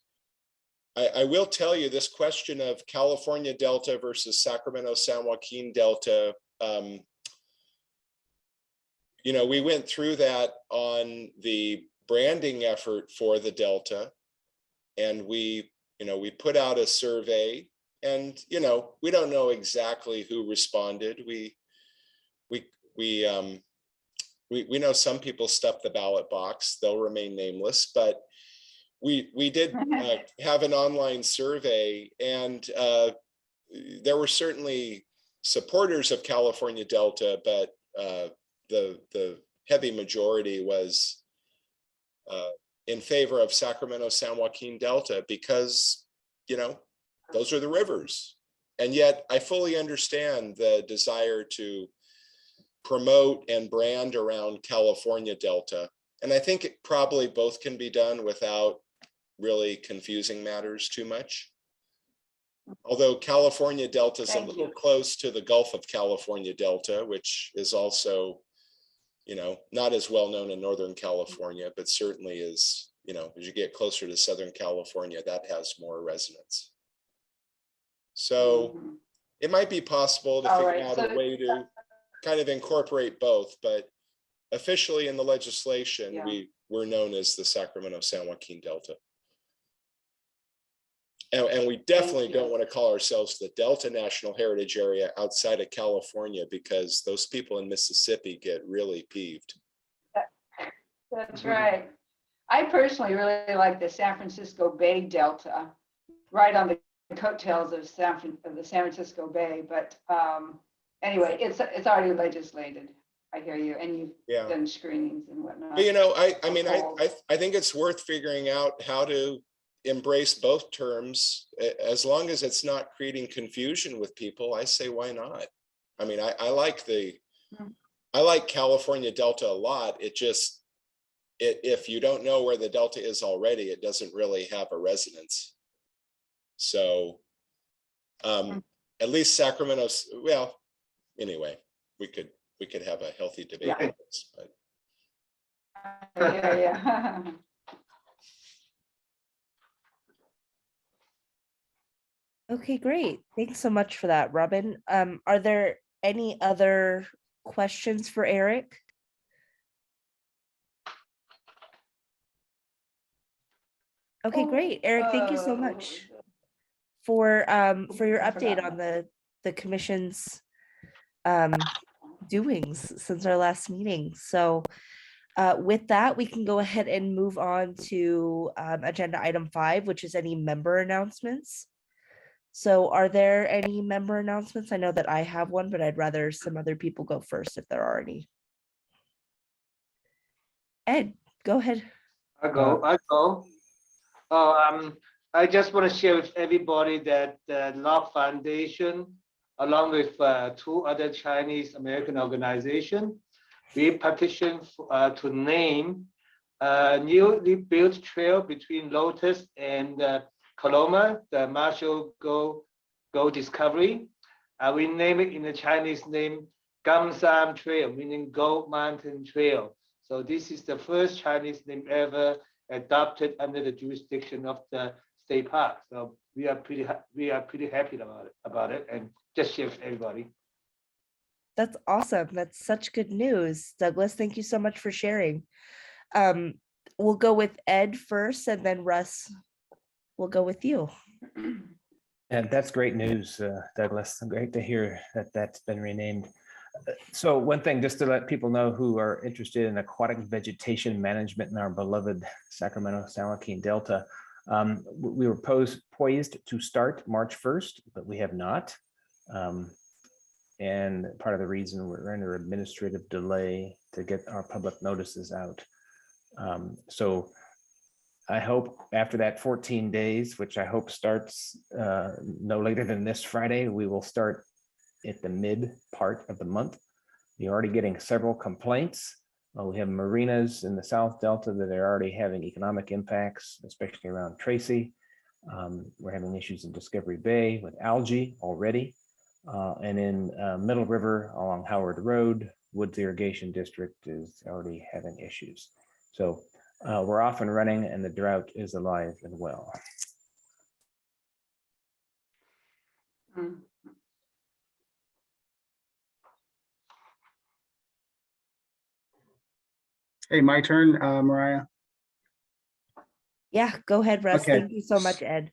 I will tell you this question of California Delta versus Sacramento San Joaquin Delta. We went through that on the branding effort for the Delta, and we put out a survey, and we don't know exactly who responded. We know some people stuffed the ballot box. They'll remain nameless, but we did have an online survey, and there were certainly supporters of California Delta, but the heavy majority was in favor of Sacramento San Joaquin Delta because, those are the rivers. And yet I fully understand the desire to promote and brand around California Delta. And I think it probably both can be done without really confusing matters too much. Although California Delta is a little close to the Gulf of California Delta, which is also, not as well known in Northern California, but certainly is, as you get closer to Southern California, that has more resonance. So it might be possible to figure out a way to kind of incorporate both, but officially in the legislation, we're known as the Sacramento San Joaquin Delta. And we definitely don't want to call ourselves the Delta National Heritage Area outside of California, because those people in Mississippi get really peeved. That's right. I personally really like the San Francisco Bay Delta, right on the coattails of the San Francisco Bay. But anyway, it's already legislated. I hear you, and you've done screenings and whatnot. But, I think it's worth figuring out how to embrace both terms, as long as it's not creating confusion with people. I say, why not? I mean, I like California Delta a lot. It just, if you don't know where the Delta is already, it doesn't really have a resonance. So at least Sacramento, well, anyway, we could have a healthy debate on this, but. Yeah. Okay, great. Thanks so much for that, Robin. Are there any other questions for Eric? Okay, great. Eric, thank you so much for your update on the commission's doings since our last meeting. So with that, we can go ahead and move on to agenda item 5, which is any member announcements. So are there any member announcements? I know that I have one, but I'd rather some other people go first if there are any. Ed, go ahead. I go. I just want to share with everybody that the Locke Foundation, along with 2 other Chinese American organizations, we petitioned to name a newly built trail between Lotus and Coloma, the Marshall Gold Discovery. We name it in the Chinese name Gamsam Trail, meaning Gold Mountain Trail. So this is the first Chinese name ever adopted under the jurisdiction of the state park. So we are pretty happy about it, and just share with everybody. That's awesome. That's such good news. Douglas, thank you so much for sharing. We'll go with Ed first, and then Russ, we'll go with you. And that's great news, Douglas. Great to hear that that's been renamed. So one thing, just to let people know who are interested in aquatic vegetation management in our beloved Sacramento, San Joaquin Delta, we were poised to start March 1st, but we have not. And part of the reason we're under administrative delay to get our public notices out. So I hope after that 14 days, which I hope starts no later than this Friday, we will start at the mid part of the month. You're already getting several complaints. We have marinas in the South Delta that are already having economic impacts, especially around Tracy. We're having issues in Discovery Bay with algae already. And in Middle River along Howard Road, Woods Irrigation District is already having issues. So we're off and running and the drought is alive and well. Hey, my turn, Mariah. Yeah, go ahead, Russ. Okay. Thank you so much, Ed.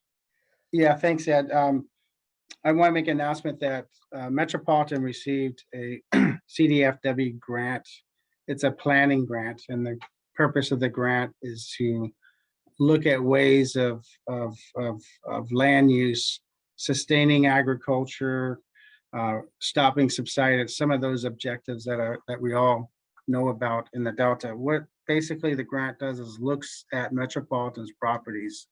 Yeah, thanks, Ed. I want to make an announcement that Metropolitan received a CDFW grant. It's a planning grant, and the purpose of the grant is to look at ways of land use, sustaining agriculture, stopping subsidence, some of those objectives that we all know about in the Delta. What basically the grant does is looks at Metropolitan's properties.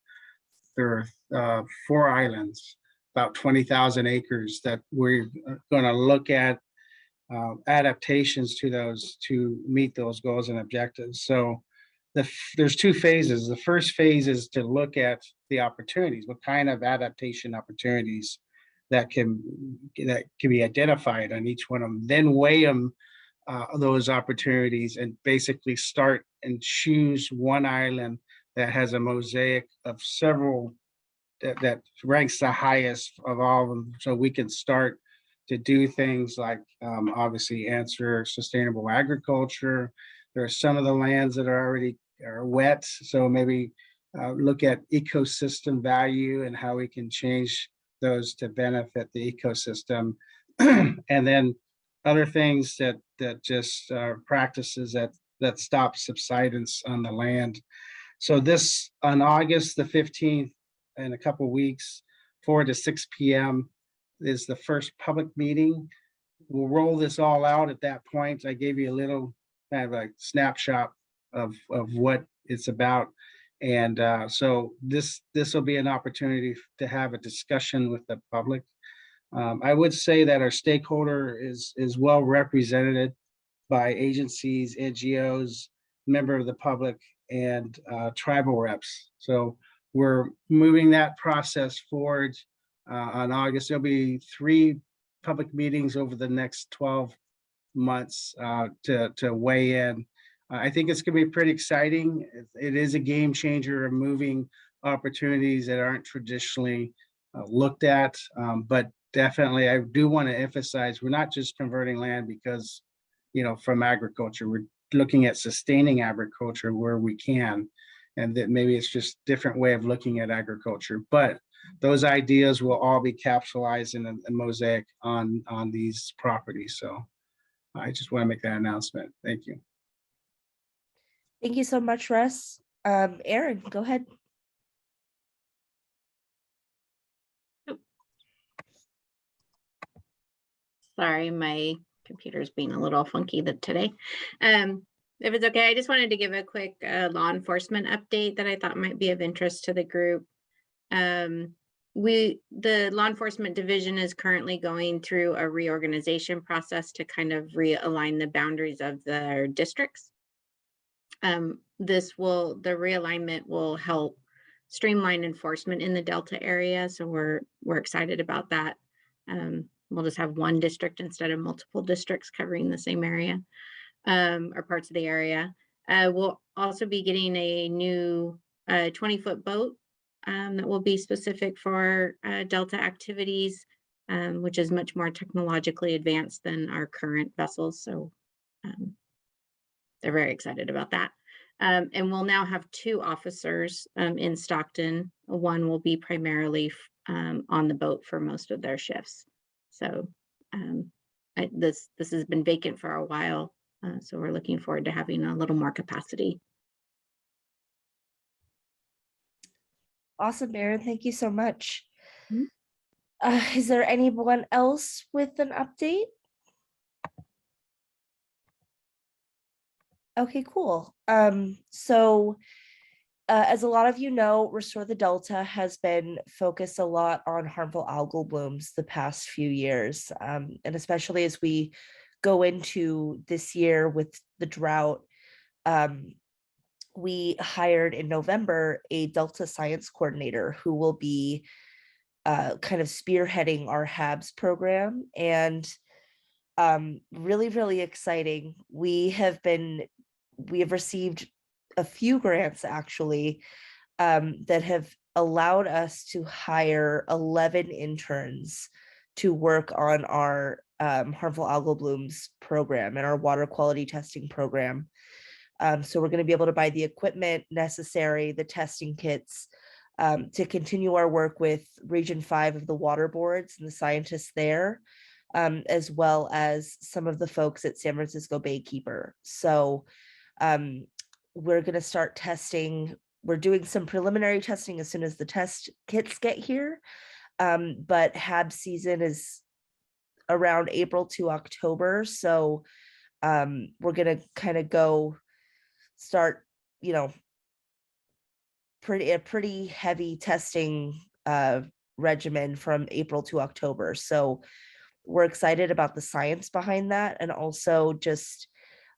There are 4 islands, about 20,000 acres that we're going to look at adaptations to those to meet those goals and objectives. So there's 2 phases. The first phase is to look at the opportunities, what kind of adaptation opportunities that can be identified on each one of them, then weigh them, those opportunities, and basically start and choose one island that has a mosaic of several that ranks the highest of all of them, so we can start to do things like obviously answer sustainable agriculture. There are some of the lands that are already wet, so maybe look at ecosystem value and how we can change those to benefit the ecosystem. And then other things that just practices that stop subsidence on the land. So this on August the 15th, in a couple of weeks, 4 to 6 p.m. is the first public meeting. We'll roll this all out at that point. I gave you a little kind of a snapshot of what it's about. And so this will be an opportunity to have a discussion with the public. I would say that our stakeholder is well represented by agencies, NGOs, member of the public, and tribal reps. So we're moving that process forward on August. There'll be 3 public meetings over the next 12 months to weigh in. I think it's going to be pretty exciting. It is a game changer of moving opportunities that aren't traditionally looked at, but definitely I do want to emphasize we're not just converting land because, from agriculture. We're looking at sustaining agriculture where we can, and that maybe it's just a different way of looking at agriculture. But those ideas will all be capsulized in a mosaic on these properties. So I just want to make that announcement. Thank you. Thank you so much, Russ. Aaron, go ahead. Sorry, my computer's being a little funky today. If it's okay, I just wanted to give a quick law enforcement update that I thought might be of interest to the group. The law enforcement division is currently going through a reorganization process to kind of realign the boundaries of their districts. The realignment will help streamline enforcement in the Delta area, so we're excited about that. We'll just have one district instead of multiple districts covering the same area or parts of the area. We'll also be getting a new 20-foot boat that will be specific for Delta activities, which is much more technologically advanced than our current vessels. So they're very excited about that. And we'll now have 2 officers in Stockton. One will be primarily on the boat for most of their shifts. So this has been vacant for a while. So we're looking forward to having a little more capacity. Awesome, Erin. Thank you so much. Mhm. Is there anyone else with an update? Okay, cool. As a lot of you know, Restore the Delta has been focused a lot on harmful algal blooms the past few years. And especially as we go into this year with the drought, we hired in November a Delta science coordinator who will be kind of spearheading our HABs program, and really, really exciting. We have received a few grants actually that have allowed us to hire 11 interns to work on our harmful algal blooms program and our water quality testing program. So we're going to be able to buy the equipment necessary, the testing kits, to continue our work with Region 5 of the water boards and the scientists there, as well as some of the folks at San Francisco Baykeeper. So we're going to start testing. We're doing some preliminary testing as soon as the test kits get here. But HAB season is around April to October. So we're going to kind of go start, a pretty heavy testing regimen from April to October. So we're excited about the science behind that, and also just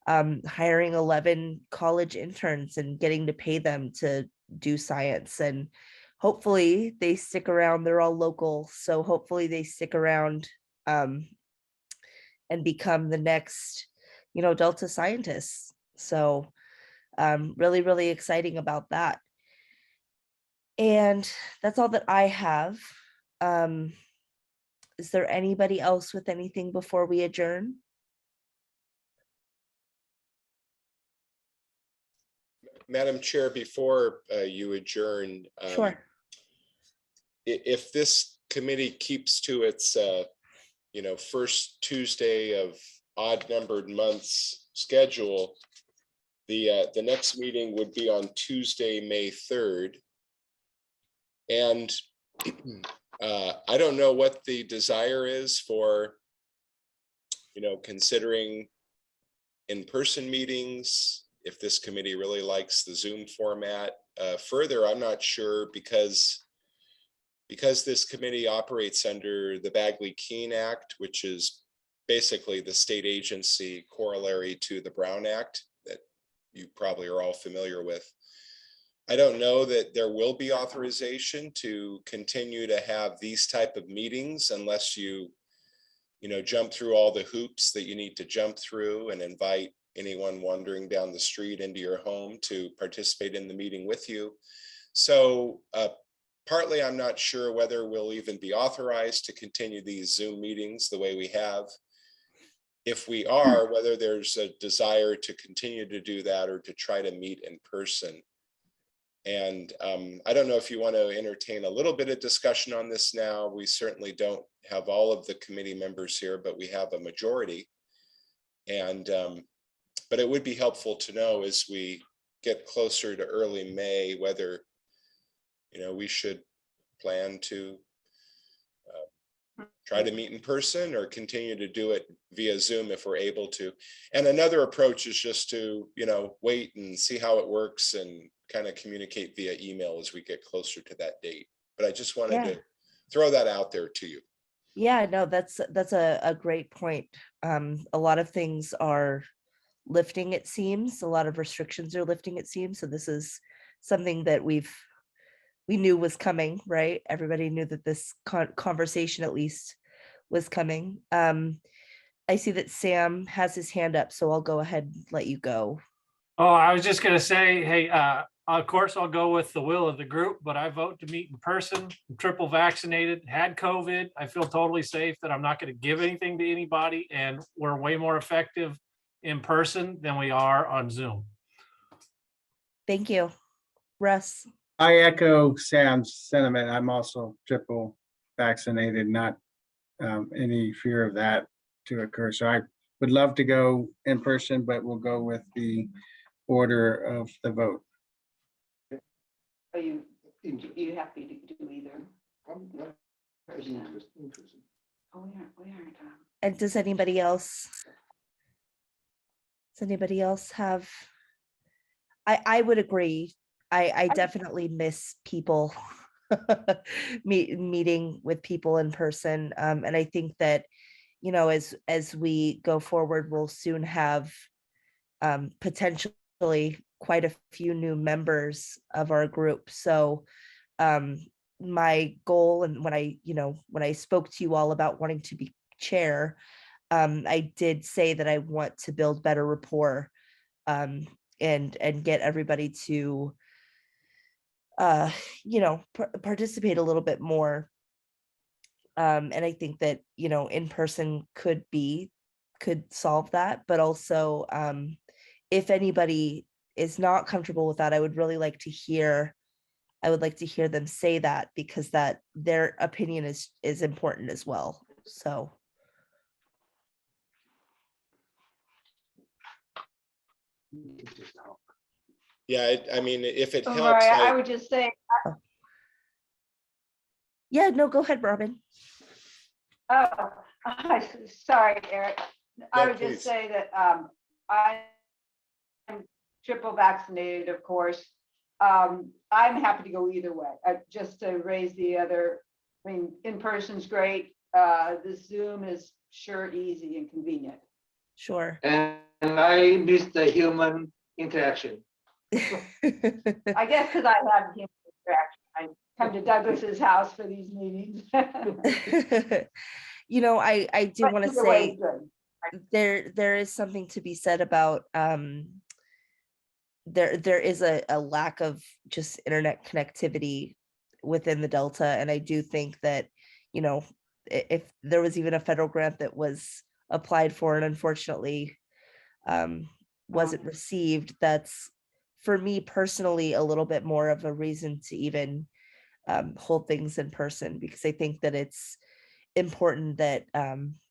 hiring 11 college interns and getting to pay them to do science. And hopefully they stick around. They're all local, so hopefully they stick around and become the next, Delta scientists. So really, really exciting about that. And that's all that I have. Is there anybody else with anything before we adjourn? Madam Chair, before you adjourn, Sure. If this committee keeps to its, first Tuesday of odd numbered months schedule, the next meeting would be on Tuesday, May 3rd. And I don't know what the desire is for, considering in-person meetings, if this committee really likes the Zoom format. Further, I'm not sure, because this committee operates under the Bagley-Keene Act, which is basically the state agency corollary to the Brown Act that you probably are all familiar with. I don't know that there will be authorization to continue to have these type of meetings unless you jump through all the hoops that you need to jump through and invite anyone wandering down the street into your home to participate in the meeting with you. So partly, I'm not sure whether we'll even be authorized to continue these Zoom meetings the way we have. If we are, whether there's a desire to continue to do that or to try to meet in person. And I don't know if you want to entertain a little bit of discussion on this now. We certainly don't have all of the committee members here, but we have a majority. And but it would be helpful to know as we get closer to early May whether we should plan to try to meet in person or continue to do it via Zoom if we're able to. And another approach is just to wait and see how it works and kind of communicate via email as we get closer to that date. But I just wanted to throw that out there to you. Yeah, no, that's a great point. A lot of things are lifting, it seems. A lot of restrictions are lifting, it seems. So this is something that we knew was coming, right? Everybody knew that this conversation at least was coming. I see that Sam has his hand up, so I'll go ahead and let you go. Oh, I was just gonna say, hey, of course, I'll go with the will of the group, but I vote to meet in person. I'm triple vaccinated, had COVID. I feel totally safe that I'm not gonna give anything to anybody, and we're way more effective in person than we are on Zoom. Thank you. Russ? I echo Sam's sentiment. I'm also triple vaccinated, not any fear of that to occur. So I would love to go in person, but we'll go with the order of the vote. Are you happy to do either? Oh, we aren't. And does anybody else have? I would agree. I definitely miss people, meeting with people in person. And I think that, you know, as we go forward, we'll soon have potentially quite a few new members of our group. So my goal, and when I spoke to you all about wanting to be chair, I did say that I want to build better rapport, and get everybody to participate a little bit more. And I think that, in person could solve that, but also if anybody is not comfortable with that, I would like to hear them say that, because that their opinion is important as well. So. Yeah, I mean, if it So, helps, Maria, I would just say, Yeah, no, go ahead, Robin. oh, sorry, Eric. I No, would just please. say that I'm triple vaccinated, of course. I'm happy to go either way. Just to raise the other, I mean, in person's great. The Zoom is sure easy and convenient. Sure. And I miss the human interaction. I guess because I have human interaction. I come to Douglas's house for these meetings. I do But want to either way say is good. there is something to be said about there is a lack of just internet connectivity within the Delta. And I do think that, if there was even a federal grant that was applied for and unfortunately wasn't received, that's, for me personally, a little bit more of a reason to even hold things in person, because I think that it's important that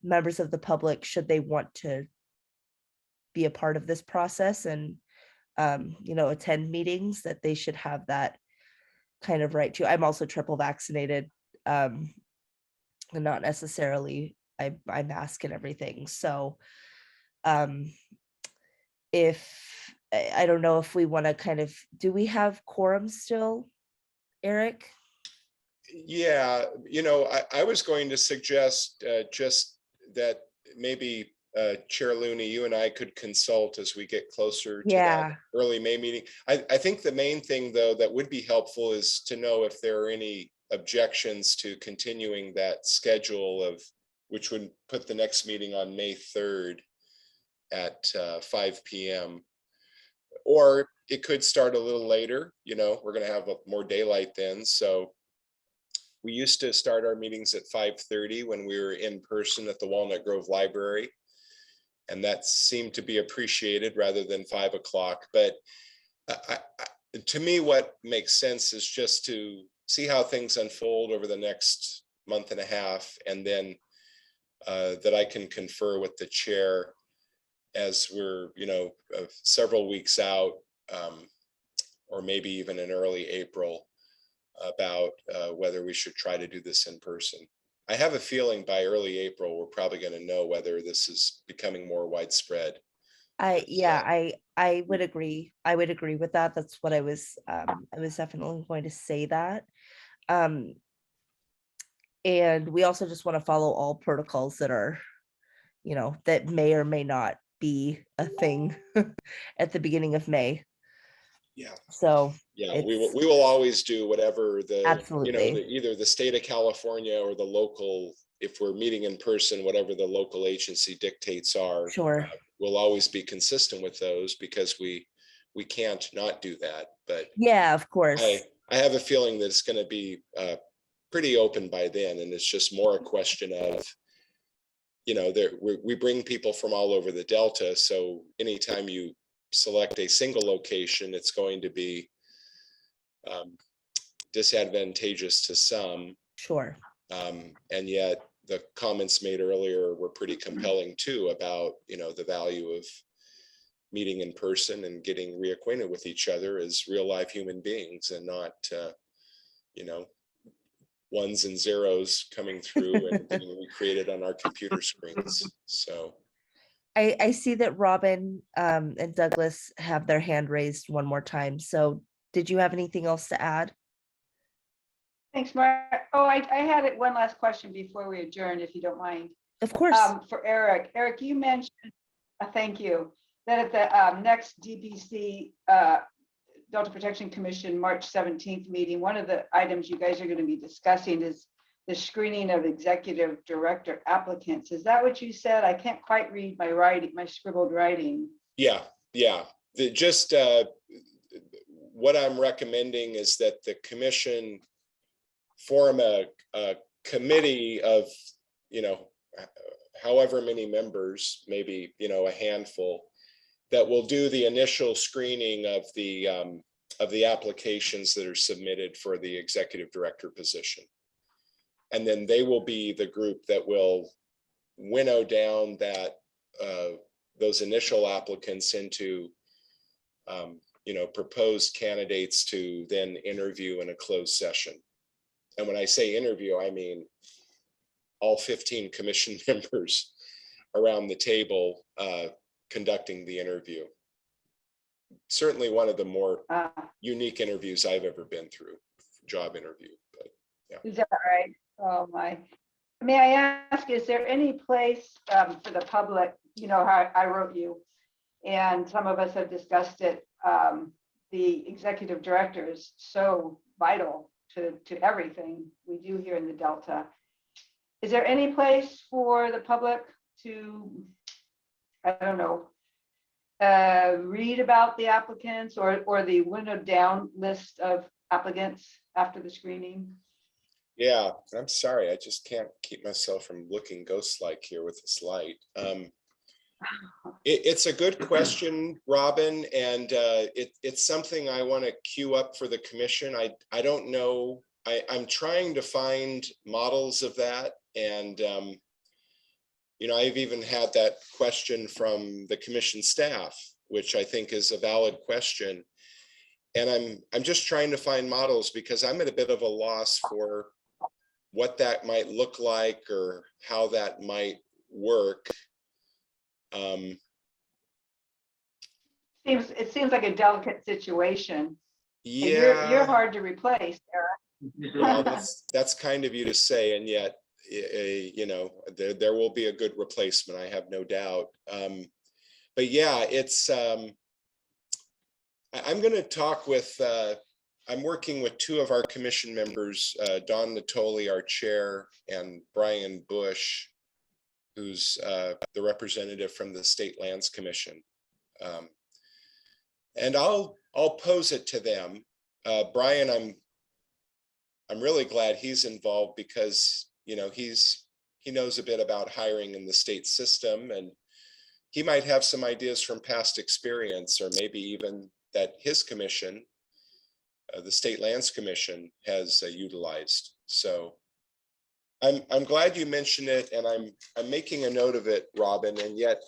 members of the public, should they want to be a part of this process and attend meetings, that they should have that kind of right to. I'm also triple vaccinated, and not necessarily I mask and everything. So if I don't know if we want to kind of, do we have quorum still, Eric? Yeah, I was going to suggest just that maybe Chair Looney, you and I could consult as we get closer to Yeah. that early May meeting. I think the main thing, though, that would be helpful is to know if there are any objections to continuing that schedule which would put the next meeting on May 3rd at 5 p.m. Or it could start a little later. We're going to have more daylight then. So we used to start our meetings at 5:30 when we were in person at the Walnut Grove Library. And that seemed to be appreciated rather than 5 o'clock. But to me, what makes sense is just to see how things unfold over the next month and a half. And then that I can confer with the chair as we're, several weeks out, or maybe even in early April, about whether we should try to do this in person. I have a feeling by early April, we're probably going to know whether this is becoming more widespread. I would agree. I would agree with that. That's what I was definitely going to say that. And we also just want to follow all protocols that are, that may or may not be a thing at the beginning of May. Yeah. So yeah, we will always do whatever absolutely, either the state of California or the local, if we're meeting in person, whatever the local agency dictates are. Sure. We'll always be consistent with those, because we can't not do that. But yeah, of course. I have a feeling that it's going to be pretty open by then, and it's just more a question of, we bring people from all over the Delta, so anytime you select a single location, it's going to be disadvantageous to some. Sure. And yet the comments made earlier were pretty compelling too, about, the value of meeting in person and getting reacquainted with each other as real life human beings, and not, ones and zeros coming through and being recreated on our computer screens. So I see that Robin and Douglas have their hand raised one more time. So did you have anything else to add? Thanks, Mark. Oh, I had it one last question before we adjourn, if you don't mind. Of course. For Eric. Eric, you mentioned, thank you, that at the next DPC Delta Protection Commission March 17th meeting, one of the items you guys are going to be discussing is the screening of executive director applicants. Is that what you said? I can't quite read my writing, my scribbled writing. yeah. What I'm recommending is that the commission form a committee of, however many members, maybe, a handful, that will do the initial screening of the applications that are submitted for the executive director position. And then they will be the group that will winnow down those initial applicants into proposed candidates to then interview in a closed session. And when I say interview, I mean all 15 commission members around the table conducting the interview. Certainly one of the more unique interviews I've ever been through, job interview. But yeah. Is that right? Oh my. May I ask, is there any place for the public, how I wrote you, and some of us have discussed it, the executive director is so vital to everything we do here in the Delta. Is there any place for the public to, I don't know, read about the applicants or the winnowed down list of applicants after the screening? Yeah, I'm sorry. I just can't keep myself from looking ghost-like here with this light. It's a good question, Robin, and it's something I want to queue up for the commission. I don't know. I'm trying to find models of that, and I've even had that question from the commission staff, which I think is a valid question. And I'm just trying to find models because I'm at a bit of a loss for what that might look like or how that might work. It seems like a delicate situation. Yeah, you're hard to replace, Eric. Well, that's kind of you to say, and yet there will be a good replacement, I have no doubt. But yeah, it's I'm going to talk with I'm working with two of our commission members, Don Natoli, our chair, and Brian Bush, who's the representative from the State Lands Commission. And I'll pose it to them. Brian, I'm really glad he's involved because he knows a bit about hiring in the state system, and he might have some ideas from past experience, or maybe even that his commission, the State Lands Commission, has utilized. So I'm glad you mentioned it, and I'm making a note of it, Robin. And yet,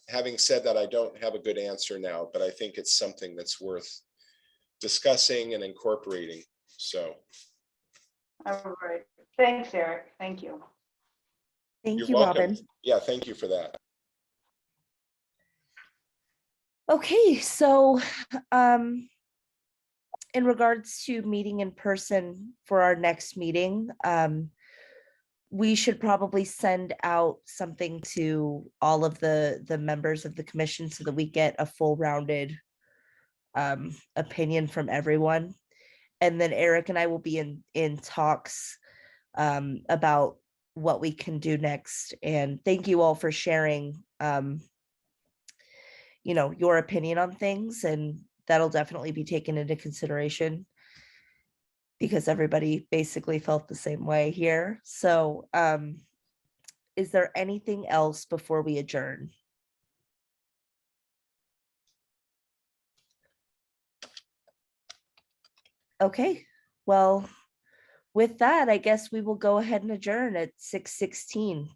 having said that, I don't have a good answer now, but I think it's something that's worth discussing and incorporating. So. All right. Thanks, Eric. Thank you. Thank You're you, welcome. Robin. Yeah, thank you for that. Okay, so in regards to meeting in person for our next meeting, we should probably send out something to all of the members of the commission so that we get a full rounded opinion from everyone. And then Eric and I will be in talks about what we can do next. And thank you all for sharing your opinion on things, and that'll definitely be taken into consideration because everybody basically felt the same way here. So is there anything else before we adjourn? Okay, well, with that, I guess we will go ahead and adjourn at 6:16.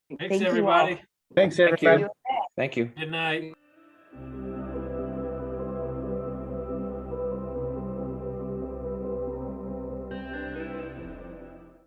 Thanks, Thank you all. everybody. Thanks, Thank everybody. you. Thank you. Good night.